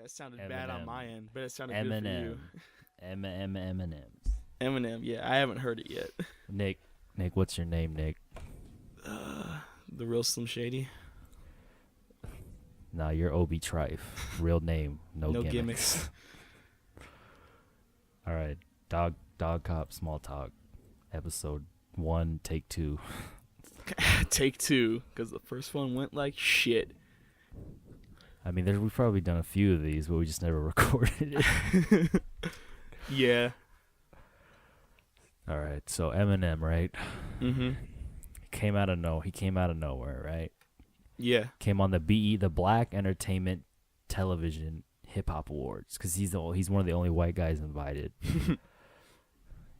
that sounded bad on my Eminem. end, but it sounded good for Eminem. you. Eminems. Eminem, yeah, I haven't heard it yet. Nick. Nick, what's your name, Nick? The real Slim Shady. Nah, you're Obi Trife. Real name. No, No gimmicks. All right. Dogcop Small Talk. Episode 1, take 2. Take 2, because the first one went like shit. I mean, we've probably done a few of these, but we just never recorded it. Yeah. All right. So Eminem, right? Mm-hmm. He came out of nowhere, right? Yeah. Came on the the Black Entertainment Television Hip Hop Awards, because he's one of the only white guys invited.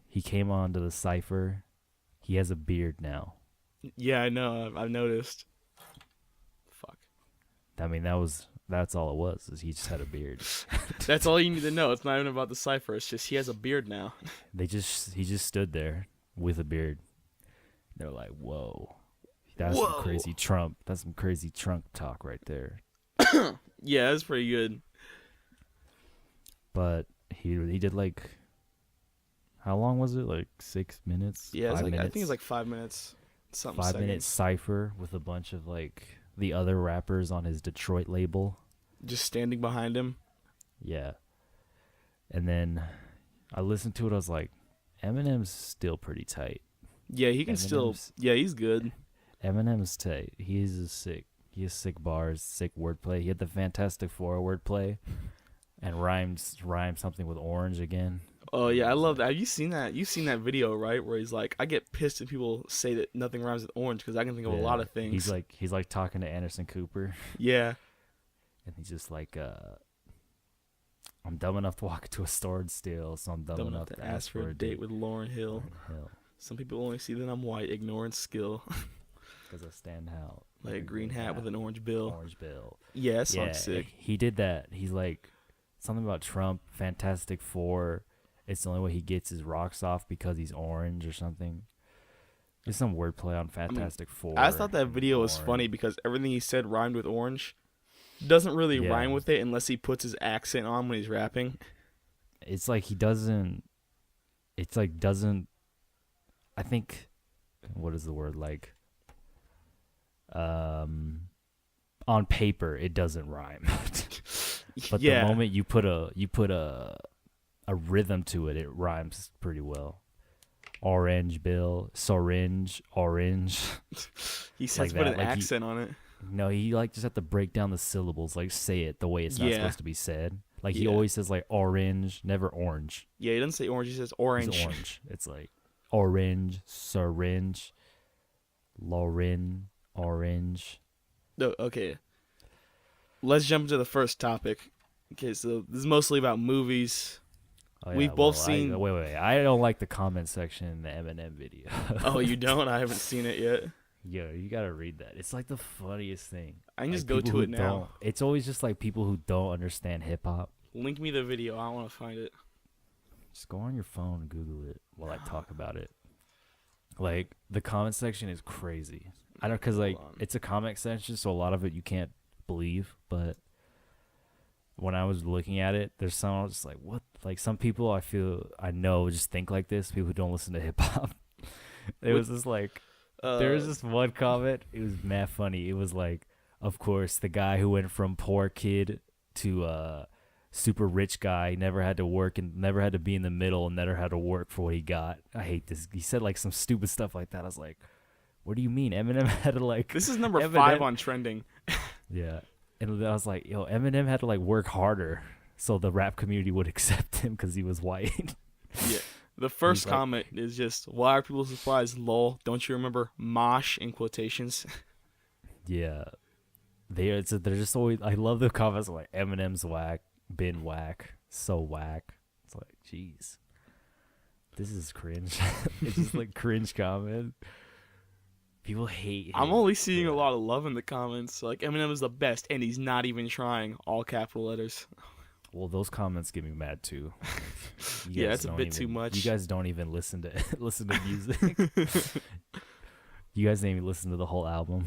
He came on to the Cypher. He has a beard now. Yeah, I know. I've noticed. Fuck. I mean, that's all it was. Is he just had a beard. That's all you need to know. It's not even about the cipher. It's just he has a beard now. He just stood there with a beard. They're like, "Whoa, that's some crazy Trump. That's some crazy Trump talk right there." Yeah, that's pretty good. But he did like, how long was it? Like 6 minutes? Yeah, 5 minutes? I think it's like 5 minutes. Something 5 minute cipher with a bunch of like the other rappers on his Detroit label. Just standing behind him. Yeah. And then I listened to it. I was like, Eminem's still pretty tight. Yeah, he can still. Yeah, he's good. Eminem's tight. He has sick bars, sick wordplay. He had the Fantastic Four wordplay, and rhymed something with orange again. Oh yeah, I love that. Have you seen that? You've seen that video, right? Where he's like, I get pissed when people say that nothing rhymes with orange because I can think of a lot of things. He's like talking to Anderson Cooper. Yeah. And he's just like, I'm dumb enough to walk into a store and steal, so I'm dumb enough to ask for a date with Lauryn Hill. Some people only see that I'm white, ignoring skill. Because I stand out. Like a green hat with an orange bill. Orange bill. Yeah, that song's sick. He did that. He's like, something about Trump, Fantastic Four. It's the only way he gets his rocks off because he's orange or something. There's some wordplay on Fantastic Four. I thought that video was funny because everything he said rhymed with orange. Doesn't really rhyme with it unless he puts his accent on when he's rapping. It's like he doesn't. It's like doesn't. I think. What is the word like? On paper, it doesn't rhyme. But the moment you put a rhythm to it, it rhymes pretty well. Orange bill, syringe, orange. He says like put an accent on it. No, he like just have to break down the syllables, like say it the way it's not supposed to be said. Like he always says like orange, never orange. Yeah, he doesn't say orange, he says orange. It's orange. It's like orange, syringe, Lauren, orange. No, okay. Let's jump into the first topic. Okay, so this is mostly about movies. Oh, yeah, We've both seen. Wait. I don't like the comment section in the Eminem video. Oh, you don't? I haven't seen it yet. Yo, you gotta read that. It's like the funniest thing. I can just go to it now. It's always just like people who don't understand hip hop. Link me the video. I want to find it. Just go on your phone and Google it while I talk about it. Like the comment section is crazy. I don't, cause like it's a comment section, so a lot of it you can't believe. But when I was looking at it, there's some I was just like, what? Like some people I know just think like this. People who don't listen to hip hop. There was this like. There was this one comment. It was mad funny. It was like, of course, the guy who went from poor kid to super rich guy, never had to work and never had to be in the middle and never had to work for what he got. I hate this. He said like some stupid stuff like that. I was like, what do you mean? Eminem had to like. This is number 5 on trending. Yeah. And I was like, yo, Eminem had to like work harder so the rap community would accept him because he was white. Yeah. The first comment is just, why are people surprised? Lol. Don't you remember Mosh in quotations? Yeah. They're just always, I love the comments like Eminem's whack, been whack, so whack. It's like, jeez. This is cringe. It's just like cringe comment. People hate him. I'm only seeing a lot of love in the comments. Like, Eminem is the best, and he's not even trying. All capital letters. Well, those comments get me mad too. Yeah, that's a bit too much. You guys don't even listen to music. You guys didn't even listen to the whole album.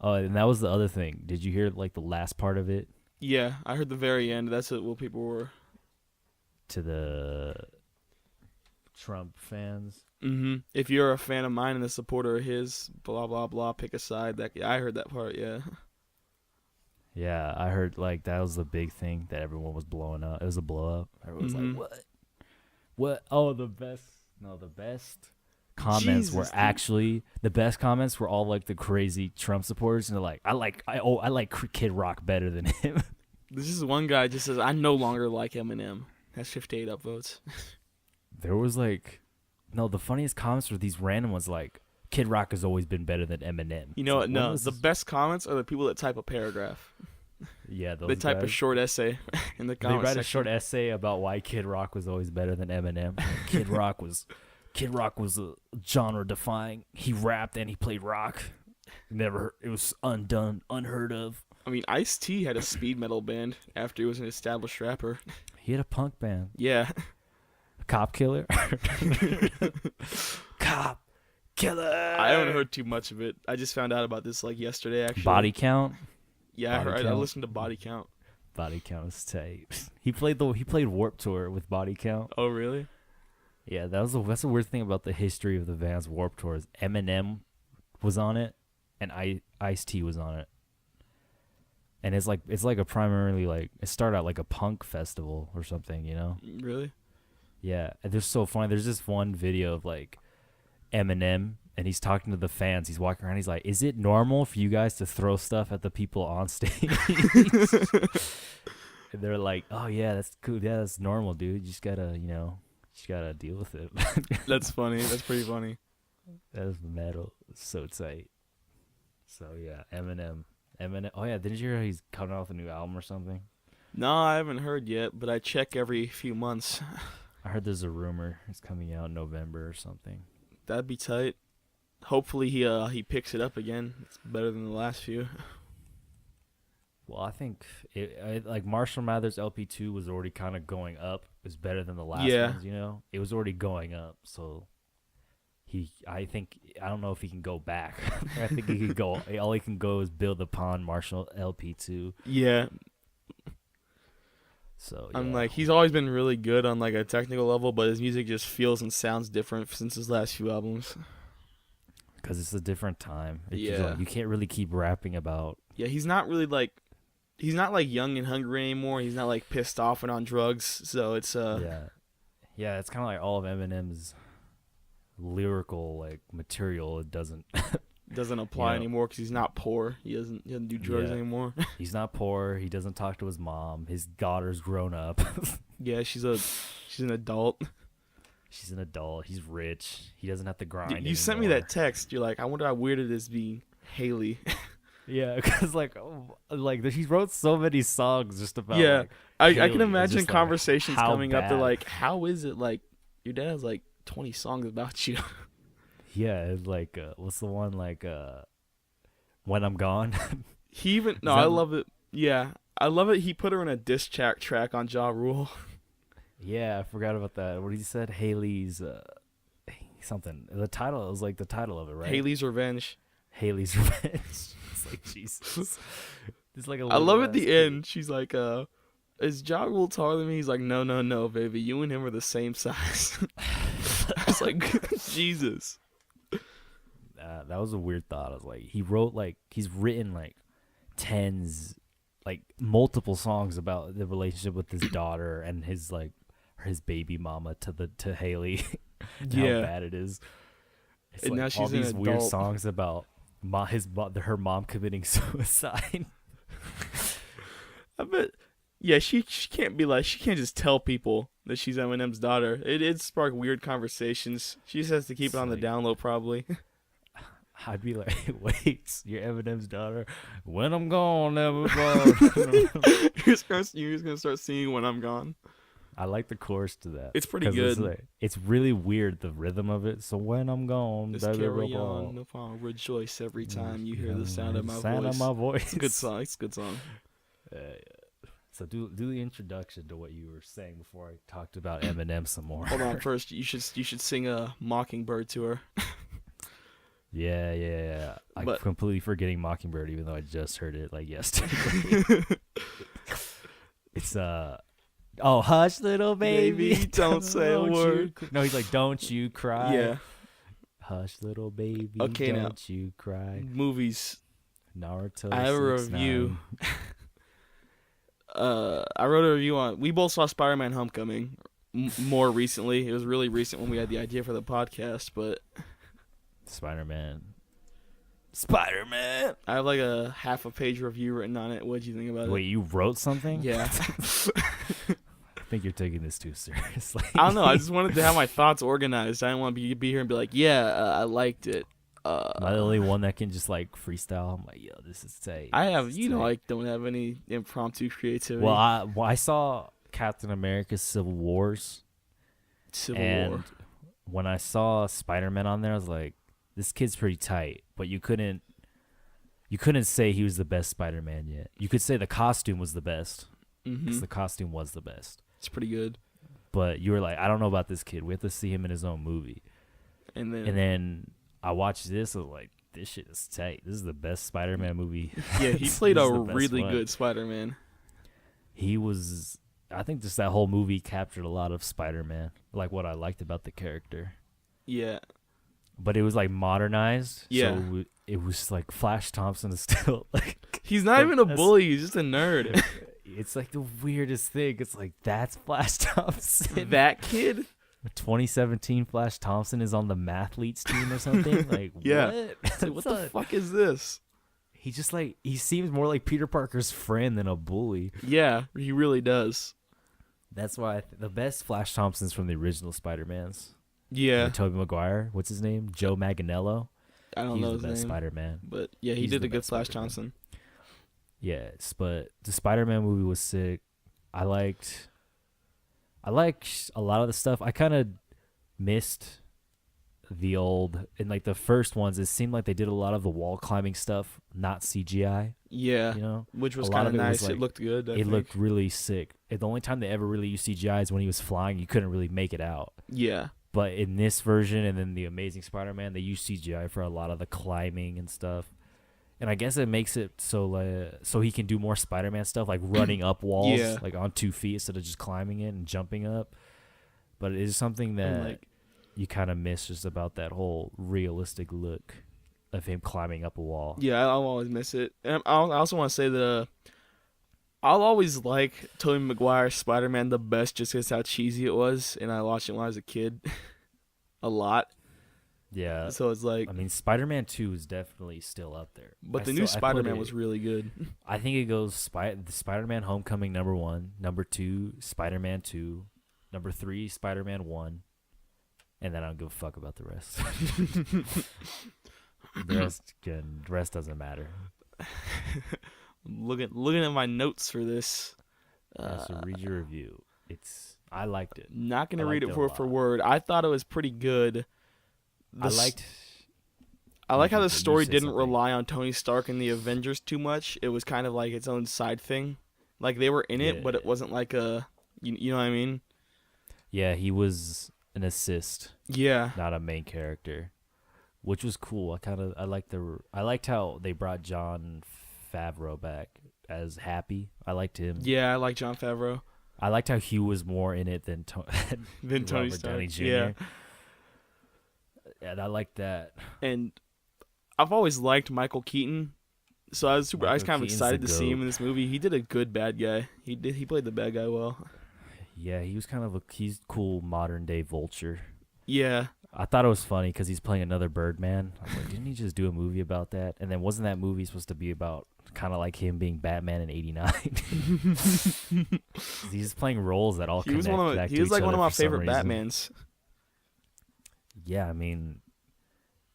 Oh, and that was the other thing. Did you hear like the last part of it Yeah, I heard the very end. That's what people were. To the Trump fans. If you're a fan of mine and a supporter of his, blah blah blah, pick a side. I heard that part. Yeah. Yeah, I heard like that was the big thing that everyone was blowing up. It was a blow up. Everyone was like, "What? What? Oh, the best." No, the best comments were actually the best comments were all like the crazy Trump supporters, and they're like, "I like Kid Rock better than him." This is one guy just says, "I no longer like Eminem." Has 58 upvotes. There was like, no, the funniest comments were these random ones like, Kid Rock has always been better than Eminem. You know what? No, the best comments are the people that type a paragraph. Yeah, those They type a short essay in the comments. They write section. a short essay about why Kid Rock was always better than Eminem. Kid Rock was a genre defying. He rapped and he played rock. It was unheard of. I mean, Ice-T had a speed metal band after he was an established rapper. He had a punk band. Yeah. Cop Killer. Cop Killer. I haven't heard too much of it. I just found out about this like yesterday, actually. Body Count. Yeah, I listened to Body Count. Body Count is tight. He played Warped Tour with Body Count. Oh, really? Yeah, that's the weird thing about the history of the Vans Warped Tour is Eminem was on it, and Ice-T was on it. And it's like a primarily like it started out like a punk festival or something, you know? Really? Yeah, and they're so funny. There's this one video of like Eminem, and he's talking to the fans. He's walking around. He's like, "Is it normal for you guys to throw stuff at the people on stage?" And they're like, "Oh yeah, that's cool. Yeah, that's normal, dude. You just gotta deal with it." That's funny. That's pretty funny. That's metal. It's so tight. So yeah, Eminem. Oh yeah, didn't you hear he's coming out with a new album or something? No, I haven't heard yet, but I check every few months. I heard there's a rumor it's coming out in November or something. That'd be tight. Hopefully he picks it up again. It's better than the last few. Well, I think like Marshall Mathers LP2 was already kind of going up. It's better than the last ones, you know? It was already going up, so I don't know if he can go back. I think he could go. All he can go is build upon Marshall LP2. Yeah. So yeah. I'm like, he's always been really good on like a technical level, but his music just feels and sounds different since his last few albums. Because it's a different time. Yeah. You can't really keep rapping about. Yeah, he's not really like, he's not like young and hungry anymore. He's not like pissed off and on drugs. So it's Yeah, it's kind of like all of Eminem's lyrical like material. It doesn't apply anymore because he's not poor. He doesn't do drugs anymore. He's not poor. He doesn't talk to his mom. His daughter's grown up. Yeah, she's an adult. She's an adult. He's rich. He doesn't have to grind. You sent me that text. You're like, I wonder how weird it is being Haley. Yeah, because he wrote so many songs just about. Yeah, like, I can imagine just, conversations like, coming up. They're bad. like, how is it like your dad has like 20 songs about you? Yeah, it's like what's the one like When I'm Gone? I love it. Yeah, I love it. He put her in a diss track on Ja Rule. Yeah, I forgot about that. What he said, Haley's something. The title was like the title of it, right? Haley's Revenge. Haley's Revenge. It's like Jesus. It's like I love at the end. She's like, is Ja Rule taller than me? He's like, no, baby. You and him are the same size. I was like, Jesus. That was a weird thought. I was like, he's written like multiple songs about the relationship with his daughter and his baby mama to Haley. How bad it is. It's and like now she's all these an weird adult. songs about her mom committing suicide. I bet. Yeah, she can't be like, she can't just tell people that she's Eminem's daughter. It sparked weird conversations. She just has to keep it on the down low, probably. I'd be like, wait, you're Eminem's daughter? When I'm gone, never gone. You're just gonna start singing When I'm Gone. I like the chorus to that. It's pretty good. It's really weird, the rhythm of it. So when I'm gone, just carry on, no problem. Rejoice every time you hear the sound of my voice. It's a good song. It's a good song. So do the introduction to what you were saying before I talked about Eminem some more. Hold on, first you should sing a Mockingbird to her. Yeah. I'm completely forgetting Mockingbird, even though I just heard it like yesterday. It's oh, hush, little baby, Baby, don't say a word. No, he's like, don't you cry. Yeah. Hush, little baby, Okay, now. don't you cry. Movies. Naruto. I have a 6ix9ine. review. I wrote a review on. We both saw Spider-Man: Homecoming more recently. It was really recent when we had the idea for the podcast, but Spider-Man. I have like a half a page review written on it. What'd you think about Wait, you wrote something? it? Yeah. I think you're taking this too seriously. I don't know. I just wanted to have my thoughts organized. I didn't want to be here and be like, yeah, I liked it. Am I the only one that can just like freestyle? I'm like, yo, this is tight. I have, This is you know, tight. I don't have any impromptu creativity. Well, I saw Captain America: Civil Wars, Civil and War. when I saw Spider-Man on there, I was like, this kid's pretty tight. But you couldn't say he was the best Spider-Man yet. You could say the costume was the best because the costume was the best. It's pretty good. But you were like, I don't know about this kid. We have to see him in his own movie. And And then I watched this. I was like, this shit is tight. This is the best Spider-Man movie. yeah, he played This a is the best really one. good Spider-Man. He was. I think just that whole movie captured a lot of Spider-Man, like what I liked about the character. Yeah. But it was like modernized. Yeah. So it was like Flash Thompson is still like. He's not even a bully. He's just a nerd. It's like the weirdest thing. It's like that's Flash Thompson. That kid? 2017 Flash Thompson is on the Mathletes team or something. Like Yeah. what? It's like, what the fuck is this? He just like he seems more like Peter Parker's friend than a bully. Yeah, he really does. That's why the best Flash Thompson's from the original Spider-Mans. Yeah. Tobey Maguire. What's his name? Joe Manganiello. I don't He's know the his best name. Spider-Man. But yeah, he He's did the a good best Flash Spider-Man. Johnson. Yes, but the Spider-Man movie was sick. I liked a lot of the stuff. I kind of missed the old in like the first ones. It seemed like they did a lot of the wall climbing stuff, not CGI. Yeah. You know, Which was a lot kind of of it was, nice. like, It looked good. I it think. looked really sick. And the only time they ever really used CGI is when he was flying. You couldn't really make it out. Yeah. But in this version and then the Amazing Spider-Man, they use CGI for a lot of the climbing and stuff. And I guess it makes it so he can do more Spider-Man stuff, like running up walls, Yeah. like on 2 feet instead of just climbing it and jumping up. But it is something that like- you kind of miss just about that whole realistic look of him climbing up a wall. Yeah, I'll always miss it. And I also want to say that I'll always like Tobey Maguire's Spider-Man the best just because how cheesy it was, and I watched it when I was a kid a lot. Yeah. So it's like, I mean, Spider-Man 2 is definitely still up there. but the I new still- I put Spider-Man it- was really good. I think it goes Spider-Man Homecoming #1, #2 Spider-Man 2, #3 Spider-Man 1, and then I don't give a fuck about the rest. The rest doesn't matter. Looking at my notes for this. So read your review. I liked it. Not gonna I read liked it it a word for lot. word. I thought it was pretty good. I like how the you story say didn't something. rely on Tony Stark and the Avengers too much. It was kind of like its own side thing. Like they were in it, but it Yeah. wasn't like a, you know what I mean? Yeah, he was an assist, Yeah. not a main character, which was cool. I liked how they brought Jon Favreau back as Happy. I liked him. Yeah, I like Jon Favreau. I liked how Hugh was more in it than Then Tony Robert Stark. Downey Jr. Yeah. And I liked that. And I've always liked Michael Keaton. So I was kind of Keaton's excited the to see him GOAT. in this movie. He did a good bad guy. He played the bad guy well. Yeah, he was kind of he's cool modern day Vulture. Yeah. I thought it was funny because he's playing another Birdman. I was like, didn't he just do a movie about that? And then wasn't that movie supposed to be about kind of like him being Batman in '89? He's playing roles that all He was connect back he to was each like one other of my for some favorite reason. Batmans. Yeah, I mean,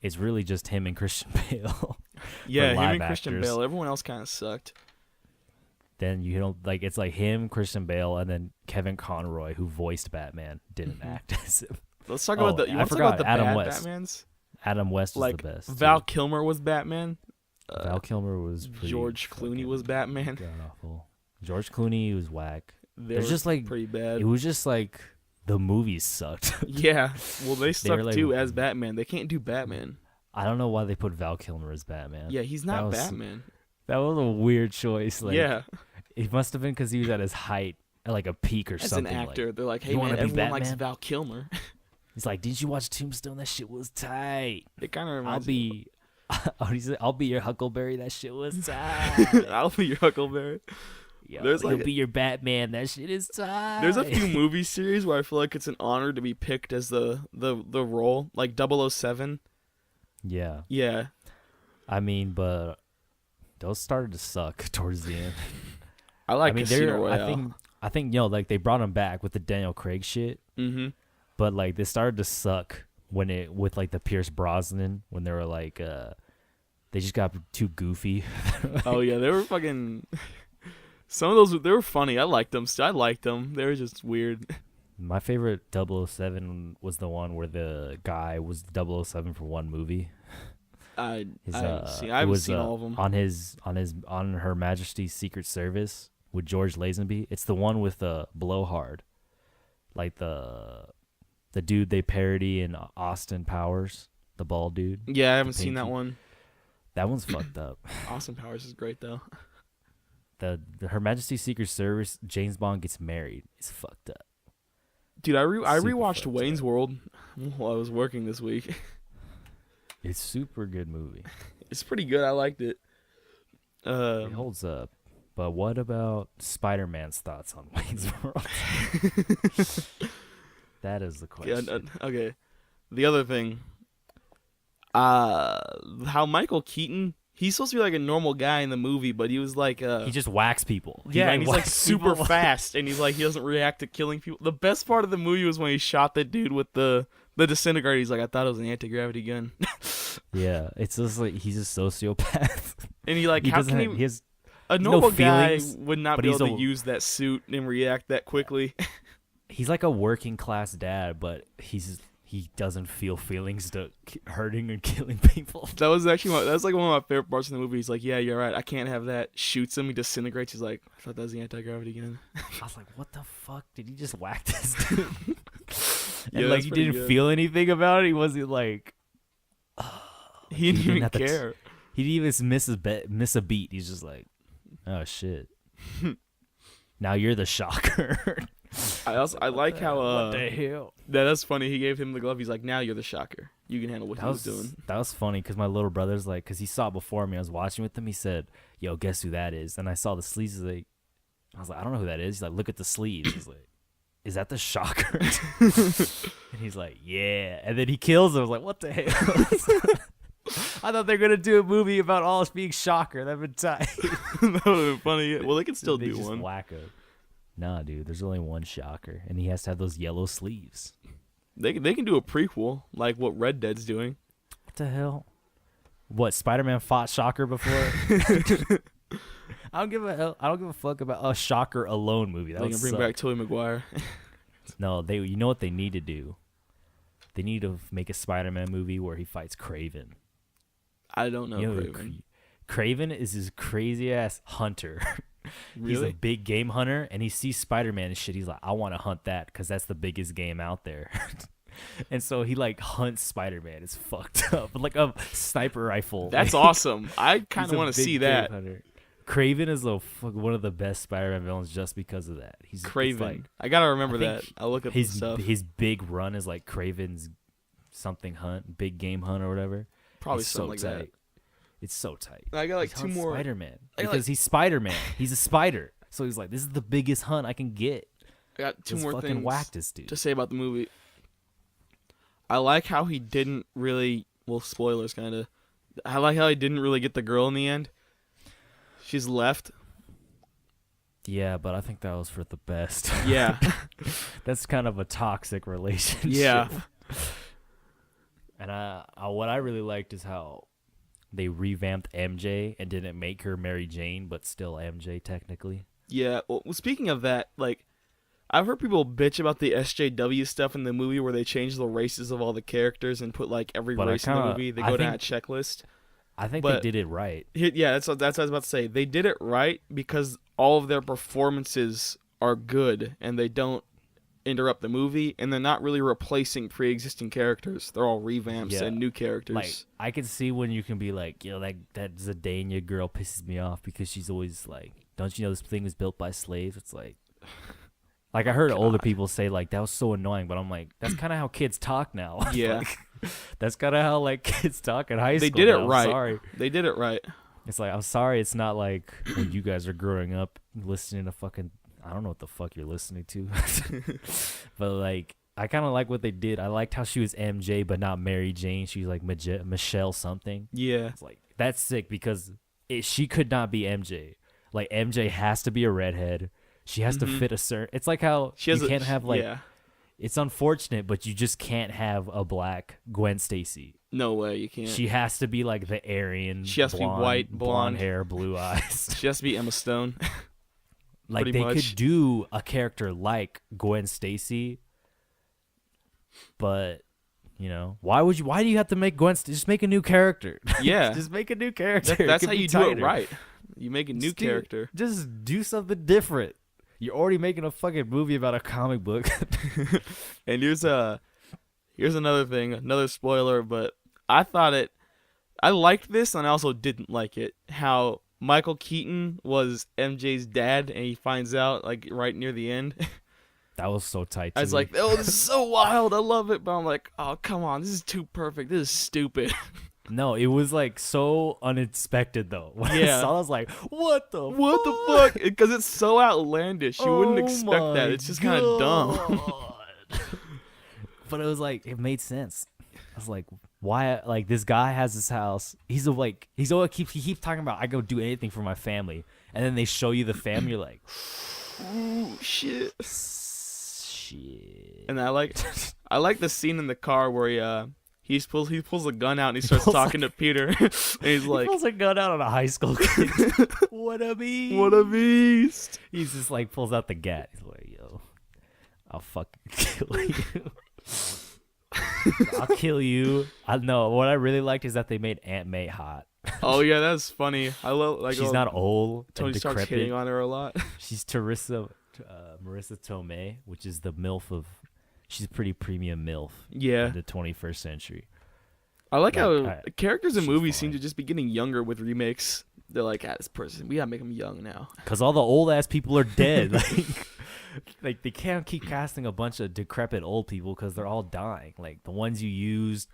it's really just him and Christian Bale. Yeah, him live and Christian actors. Bale. Everyone else kind of sucked. Then you don't like it's like him, Christian Bale, and then Kevin Conroy, who voiced Batman, didn't act as him. Let's talk Oh, about the. You I want to talk about forgot, the Adam bad West. Batmans? Adam West was Like the best. Val too. Kilmer was Batman. Val Kilmer was pretty George Clooney fucking was Batman. god-awful. George Clooney was whack. They It's were just like pretty bad. it was just like the movies sucked. Yeah, well, they suck like- too as Batman. They can't do Batman. I don't know why they put Val Kilmer as Batman. Yeah, he's That not was- Batman. That was a weird choice. Like, Yeah, He must have been because he was at his height, at like a peak or As something. an actor, Like, they're like, hey you man, wanna be everyone likes Batman? Val Kilmer. He's like, didn't you watch Tombstone? That shit was tight. It kind of I'll reminds be, I'll be your Huckleberry. That shit was tight. I'll be your Huckleberry. Yo, There's he'll like be your Batman. That shit is tight. There's a few movie series where I feel like it's an honor to be picked as the role, like 007. Yeah, Yeah, I mean, but those started to suck towards the end. I like I mean, Casino they're. Royale. I think, like they brought him back with the Daniel Craig shit, Mm-hmm. but like they started to suck when it with like the Pierce Brosnan when they were like, they just got too goofy. Oh yeah, they were fucking. Some of those they were funny. I liked them. I liked them. They were just weird. My favorite 007 was the one where the guy was 007 for one movie. I His, I it haven't was, seen all of them. on Her Majesty's Secret Service with George Lazenby. It's the one with Blowhard, like the dude they parody in Austin Powers, the bald dude. Yeah, I haven't seen that pinky. one. That one's fucked up. Austin Powers is great though. The Her Majesty's Secret Service, James Bond gets married. It's fucked up. Dude, I Super rewatched fucked Wayne's up. World while I was working this week. It's super good movie. It's pretty good. I liked it. It holds up. But what about Spider-Man's thoughts on Wayne's World? That is the Yeah, question. okay. The other thing, how Michael Keaton, he's supposed to be like a normal guy in the movie, but he was like, He just whacks people. yeah, and he's like whacks super people. fast, and he's like he doesn't react to killing people. The best part of the movie was when he shot that dude with the disintegrator. He's like, I thought it was an anti-gravity gun, Yeah, it's just like he's a sociopath. and he like He how doesn't. can Have, he? he has A no normal guy feelings, would not but be he's able to a- use that suit and react that quickly. he's like a working class dad, but he doesn't feel feelings to hurting and killing people. That was actually that was like one of my favorite parts of the movie. He's like, yeah, you're right. I can't have that. Shoots him. He disintegrates. He's like, I thought that was the anti-gravity gun. I was like, what the fuck? Did he just whack this dude? Yeah, And like that's he pretty didn't good. feel anything about it. He wasn't like. He didn't even have to care. He didn't even miss a beat. He's just like, oh shit. Now you're the shocker. I like how what the hell? that's funny. He gave him the glove. He's like, now you're the shocker. You can handle what he was doing. That was funny because my little brother's like, because he saw it before me. I was watching with him. He said, "Yo, guess who that is?" And I saw the sleeves. Like, I was like, I don't know who that is. He's like, look at the sleeves. He's like, is that the shocker? And he's like, yeah. And then he kills him. I was like, what the hell? I thought they were gonna do a movie about all us being shocker. That'd been tight. That would have been funny. Well, they can still They do just one. whack him. Nah, dude. There's only one shocker, and he has to have those yellow sleeves. They can do a prequel like what Red Dead's doing. What the hell? What, Spider-Man fought Shocker before? I don't give a fuck about a Shocker alone movie. That They would can bring suck. back Tobey Maguire. No, you know what they need to do? They need to make a Spider-Man movie where he fights Kraven. I don't know. You know, Kraven. Kraven is this crazy ass hunter. He's a Really? big game hunter, and he sees Spider-Man and shit. He's like, I want to hunt that because that's the biggest game out there. And so he like hunts Spider-Man. It's fucked up, like a sniper rifle. That's awesome. I kind He's of a want to big see game that. hunter. Kraven is one of the best Spider-Man villains just because of that. It's Kraven. like, I gotta remember I think that. I'll look up his the stuff. his big run is like Kraven's something hunt, big game hunt or whatever. Probably It's something so like tight. It's so tight. that. I got like He two hunts more. Spider-Man I got, because he's Spider-Man. He's a spider, so he's like, this is the biggest hunt I can get. I got two Just more fucking things whack this dude. to say about the movie. I like how he didn't really. Well, spoilers, kind of. I like how he didn't really get the girl in the end. She's left. Yeah, but I think that was for the best. Yeah. That's kind of a toxic relationship. Yeah. And what I really liked is how they revamped MJ and didn't make her Mary Jane, but still MJ technically. Yeah. Well, speaking of that, like, I've heard people bitch about the SJW stuff in the movie where they change the races of all the characters and put like every But race in the movie. They I go down a think- checklist. I think But- they did it right. Yeah, that's what I was about to say. They did it right because all of their performances are good and they don't interrupt the movie, and they're not really replacing pre-existing characters. They're all revamps Yeah. and new characters. Like, I can see when you can be like, yo, that Zendaya girl pisses me off because she's always like don't you know this thing was built by slaves? It's like I heard older people say like that was so annoying, but I'm like, that's kind of how kids talk now. Yeah. Like, that's kind of how like kids talk in high school. They did it now. right. I'm sorry. They did it right. It's like, I'm sorry, it's not like when you guys are growing up listening to fucking, I don't know what the fuck you're listening to. But like, I kind of like what they did. I liked how she was MJ, but not Mary Jane. She's like Michelle something. Yeah. It's like, that's sick because she could not be MJ. Like, MJ has to be a redhead. She has to fit a certain, it's like how you can't have like, it's unfortunate, but you just can't have a black Gwen Stacy. No way, you can't. She has to be like the Aryan. She has blonde, to be white, blonde hair, blue eyes. She has to be Emma Stone. Like Pretty they much. could do a character like Gwen Stacy, but you know, why do you have to make Gwen? Just make a new character. Yeah, just make a new character. That's how you do it right. You make a new character. Just do something different. You're already making a fucking movie about a comic book. And here's another thing, another spoiler, but I liked this and I also didn't like it. How Michael Keaton was MJ's dad and he finds out like right near the end. That was so tight. I was like, oh, this is so wild. I love it. But I'm like, oh, come on. This is too perfect. This is stupid. No, it was like so unexpected though. When I saw it, I was like, what the fuck? Because it's so outlandish. You wouldn't expect that. It's just kind of dumb. But it was like, it made sense. I was like, why? Like, this guy has his house. He keeps talking about, I go do anything for my family. And then they show you the family, you're like, ooh, shit. Shit. And I like the scene in the car where he pulls a gun out and he starts talking to Peter. And he's like, he pulls a gun out on a high school kid. What a beast. What a beast. He's just like, pulls out the gat. He's like, yo, I'll fucking kill you. I'll kill you. I know. What I really liked is that they made Aunt May hot. Oh yeah, that's funny. I love like she's not old. Tony and starts hitting on her a lot. She's Marissa Tomei, which is the MILF of. She's a pretty premium MILF. Yeah. In the 21st century. I like how characters in movies fine. seem to just be getting younger with remakes. They're like, this person, we gotta make them young now. Because all the old ass people are dead. Like they can't keep casting a bunch of decrepit old people because they're all dying. Like the ones you used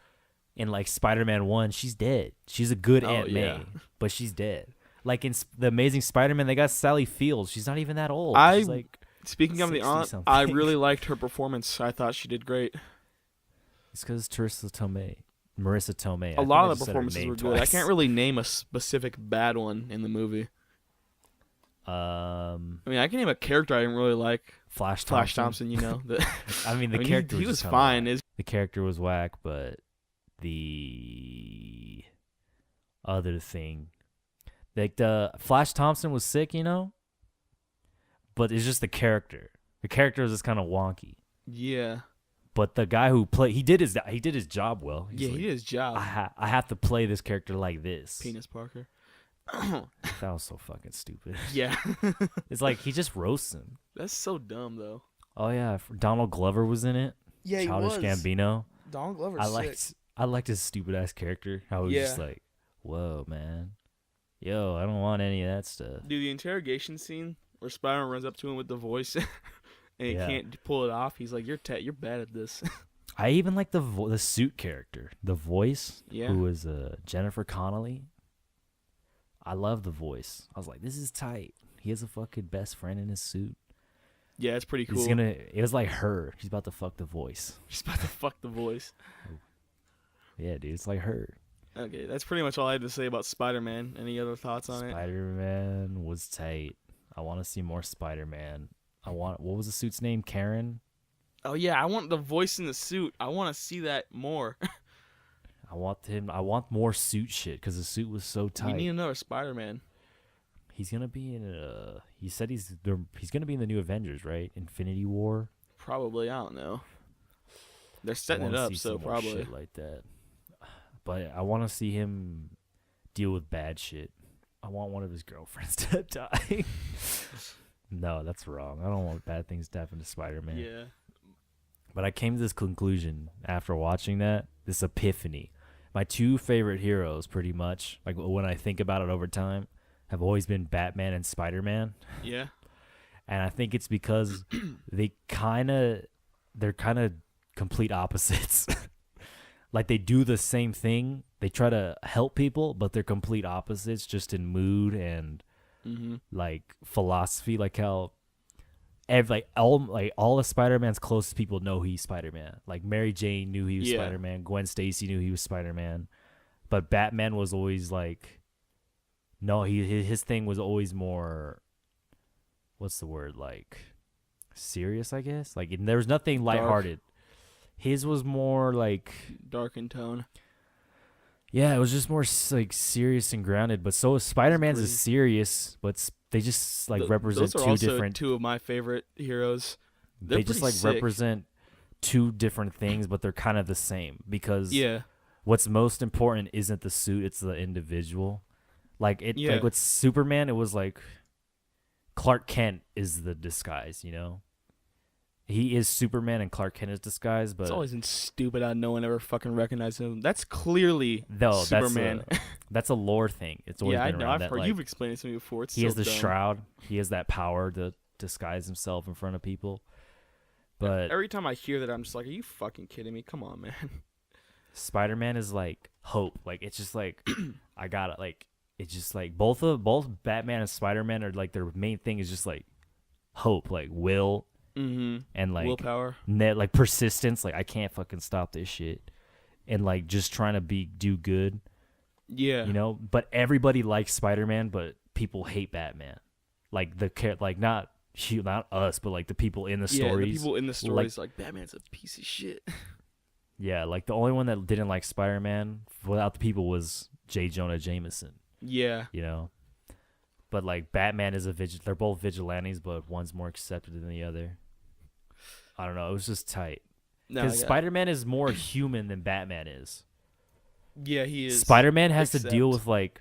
in like Spider-Man 1, she's dead. She's a good Aunt May, but she's dead. Like in the Amazing Spider-Man, they got Sally Fields. She's not even that old. She's like, speaking of the aunt, I really liked her performance. I thought she did great. It's because Marissa Tomei. A lot of the performances were good. I can't really name a specific bad one in the movie. I mean, I can name a character I didn't really like. Flash Thompson, you know. The character he was fine. The character was whack, but the other thing, like the Flash Thompson was sick, you know. But it's just the character. The character is just kind of wonky. Yeah. But the guy who played, he did his job well. He did his job. I have to play this character like this. Penis Parker. That was so fucking stupid. Yeah. It's like he just roasts him. That's so dumb though. Oh yeah, Donald Glover was in it. Yeah, Childish he was. Gambino. Donald Glover. I liked his stupid ass character. How he was just like, whoa man, yo, I don't want any of that stuff. Dude, the interrogation scene where Spider-Man runs up to him with the voice, and he can't pull it off. He's like, you're bad at this. I even like the suit character, the voice. Yeah. Who was Jennifer Connelly. I love the voice. I was like, this is tight. He has a fucking best friend in his suit. Yeah, it's pretty cool. It was like her. She's about to fuck the voice. She's about to fuck the voice. Yeah, dude, it's like her. Okay, that's pretty much all I had to say about Spider-Man. Any other thoughts on it? Spider-Man was tight. I want to see more Spider-Man. What was the suit's name? Karen? Oh yeah, I want the voice in the suit. I want to see that more. I want more suit shit because the suit was so tight. We need another Spider-Man. He's gonna be in he said he's gonna be in the new Avengers, right? Infinity War. Probably, I don't know. They're setting it up, so probably shit like that. But I want to see him deal with bad shit. I want one of his girlfriends to die. No, that's wrong. I don't want bad things to happen to Spider-Man. Yeah. But I came to this conclusion after watching this epiphany. My two favorite heroes, pretty much, like when I think about it over time, have always been Batman and Spider-Man. Yeah. And I think it's because they're kind of complete opposites. Like they do the same thing. They try to help people, but they're complete opposites just in mood and like philosophy, like how all of Spider-Man's closest people know he's Spider-Man. Like Mary Jane knew he was Spider-Man, Gwen Stacy knew he was Spider-Man. But Batman was always like, no, his thing was always more, what's the word, like serious, I guess. Like there was nothing lighthearted. His was more like dark in tone. Yeah, it was just more like serious and grounded. But so Spider-Man's is serious, but they just like represent those are two also different. Two of my favorite heroes. They just like represent two different things, but they're kind of the same because what's most important isn't the suit; it's the individual. Like like with Superman, it was like Clark Kent is the disguise, you know. He is Superman and Clark Kent is disguised, but it's always been stupid how no one ever fucking recognized him. That's clearly Superman. That's a lore thing. It's always been around. I've heard you've explained it to me before. It's he has the dumb. shroud. He has that power to disguise himself in front of people. But every time I hear that, I'm just like, "Are you fucking kidding me? Come on, man." Spider-Man is like hope. Like it's just like I got it. Like it's just like both Batman and Spider-Man are like their main thing is just like hope, like will. And like willpower, like persistence, like I can't fucking stop this shit, and like just trying to do good, you know. But everybody likes Spider-Man, but people hate Batman, like not us, but like the people in the stories. The people in the stories like Batman's a piece of shit. Yeah, like the only one that didn't like Spider-Man without the people was J. Jonah Jameson. Yeah, you know. But like Batman is they're both vigilantes, but one's more accepted than the other. I don't know. It was just tight. Because Spider-Man is more human than Batman is. Yeah, he is. Spider-Man has to deal with like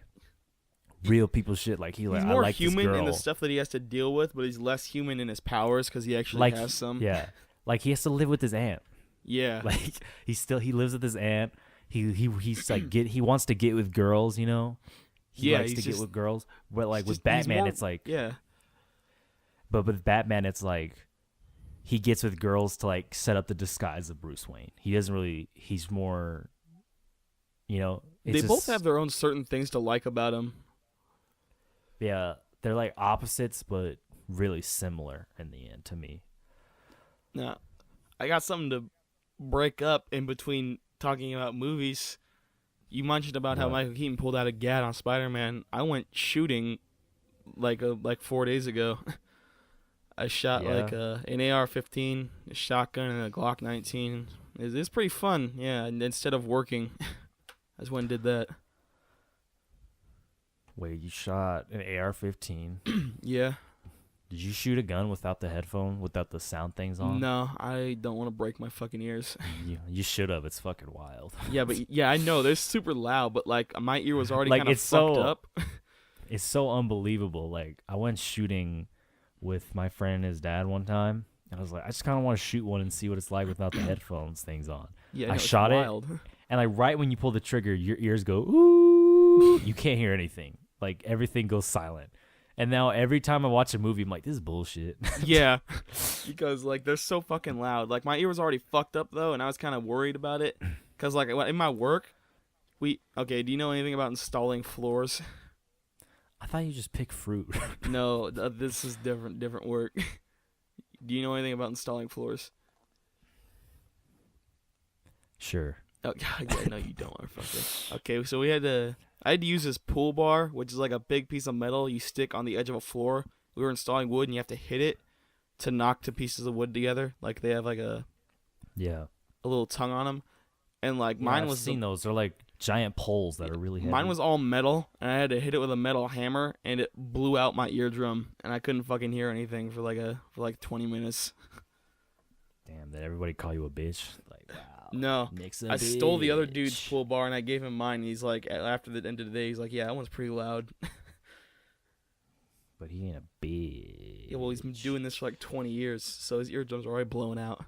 real people shit. Like he's more like human this girl. in the stuff that he has to deal with, but he's less human in his powers because he actually has some. Yeah, like he has to live with his aunt. Yeah, like he lives with his aunt. He's like he wants to get with girls. You know. He likes to get with girls. But like with Batman, it's like But with Batman, it's like he gets with girls to like set up the disguise of Bruce Wayne. He doesn't really. He's more, you know. They both have their own certain things to like about him. Yeah, they're like opposites, but really similar in the end to me. Now, I got something to break up in between talking about movies. You mentioned about how Michael Keaton pulled out a gat on Spider-Man. I went shooting like 4 days ago. I shot like an AR-15, a shotgun, and a Glock 19. It's pretty fun, yeah. And instead of working, I just went and did that. Wait, you shot an AR-15? Yeah. Did you shoot a gun without the headphone, without the sound things on? No, I don't want to break my fucking ears. You should have. It's fucking wild. Yeah, I know. They're super loud, but like my ear was already kind of fucked up. It's so unbelievable. Like I went shooting with my friend and his dad one time, and I was like, I just kind of want to shoot one and see what it's like without the headphones things on. Yeah, I shot it, and like right when you pull the trigger, your ears go ooh. You can't hear anything. Like everything goes silent. And now every time I watch a movie, I'm like, this is bullshit. Yeah, because like they're so fucking loud. Like my ear was already fucked up though, and I was kind of worried about it. Cause like in my work, do you know anything about installing floors? I thought you just pick fruit. No, this is different work. Do you know anything about installing floors? Sure. Oh, yeah, no, you don't, motherfucker. Okay, so I had to use this pull bar, which is like a big piece of metal you stick on the edge of a floor. We were installing wood, and you have to hit it to knock two pieces of wood together. Like they have like a little tongue on them, and like mine was. I've seen those. They're like giant poles that are really heavy. Mine was all metal, and I had to hit it with a metal hammer, and it blew out my eardrum, and I couldn't fucking hear anything for like 20 minutes. Damn, did everybody call you a bitch? Like, wow. No, I stole the other dude's pull bar, and I gave him mine. And he's like, after the end of the day, he's like, yeah, that one's pretty loud. But he ain't a bitch. Yeah, well, he's been doing this for like 20 years, so his eardrums are already blown out.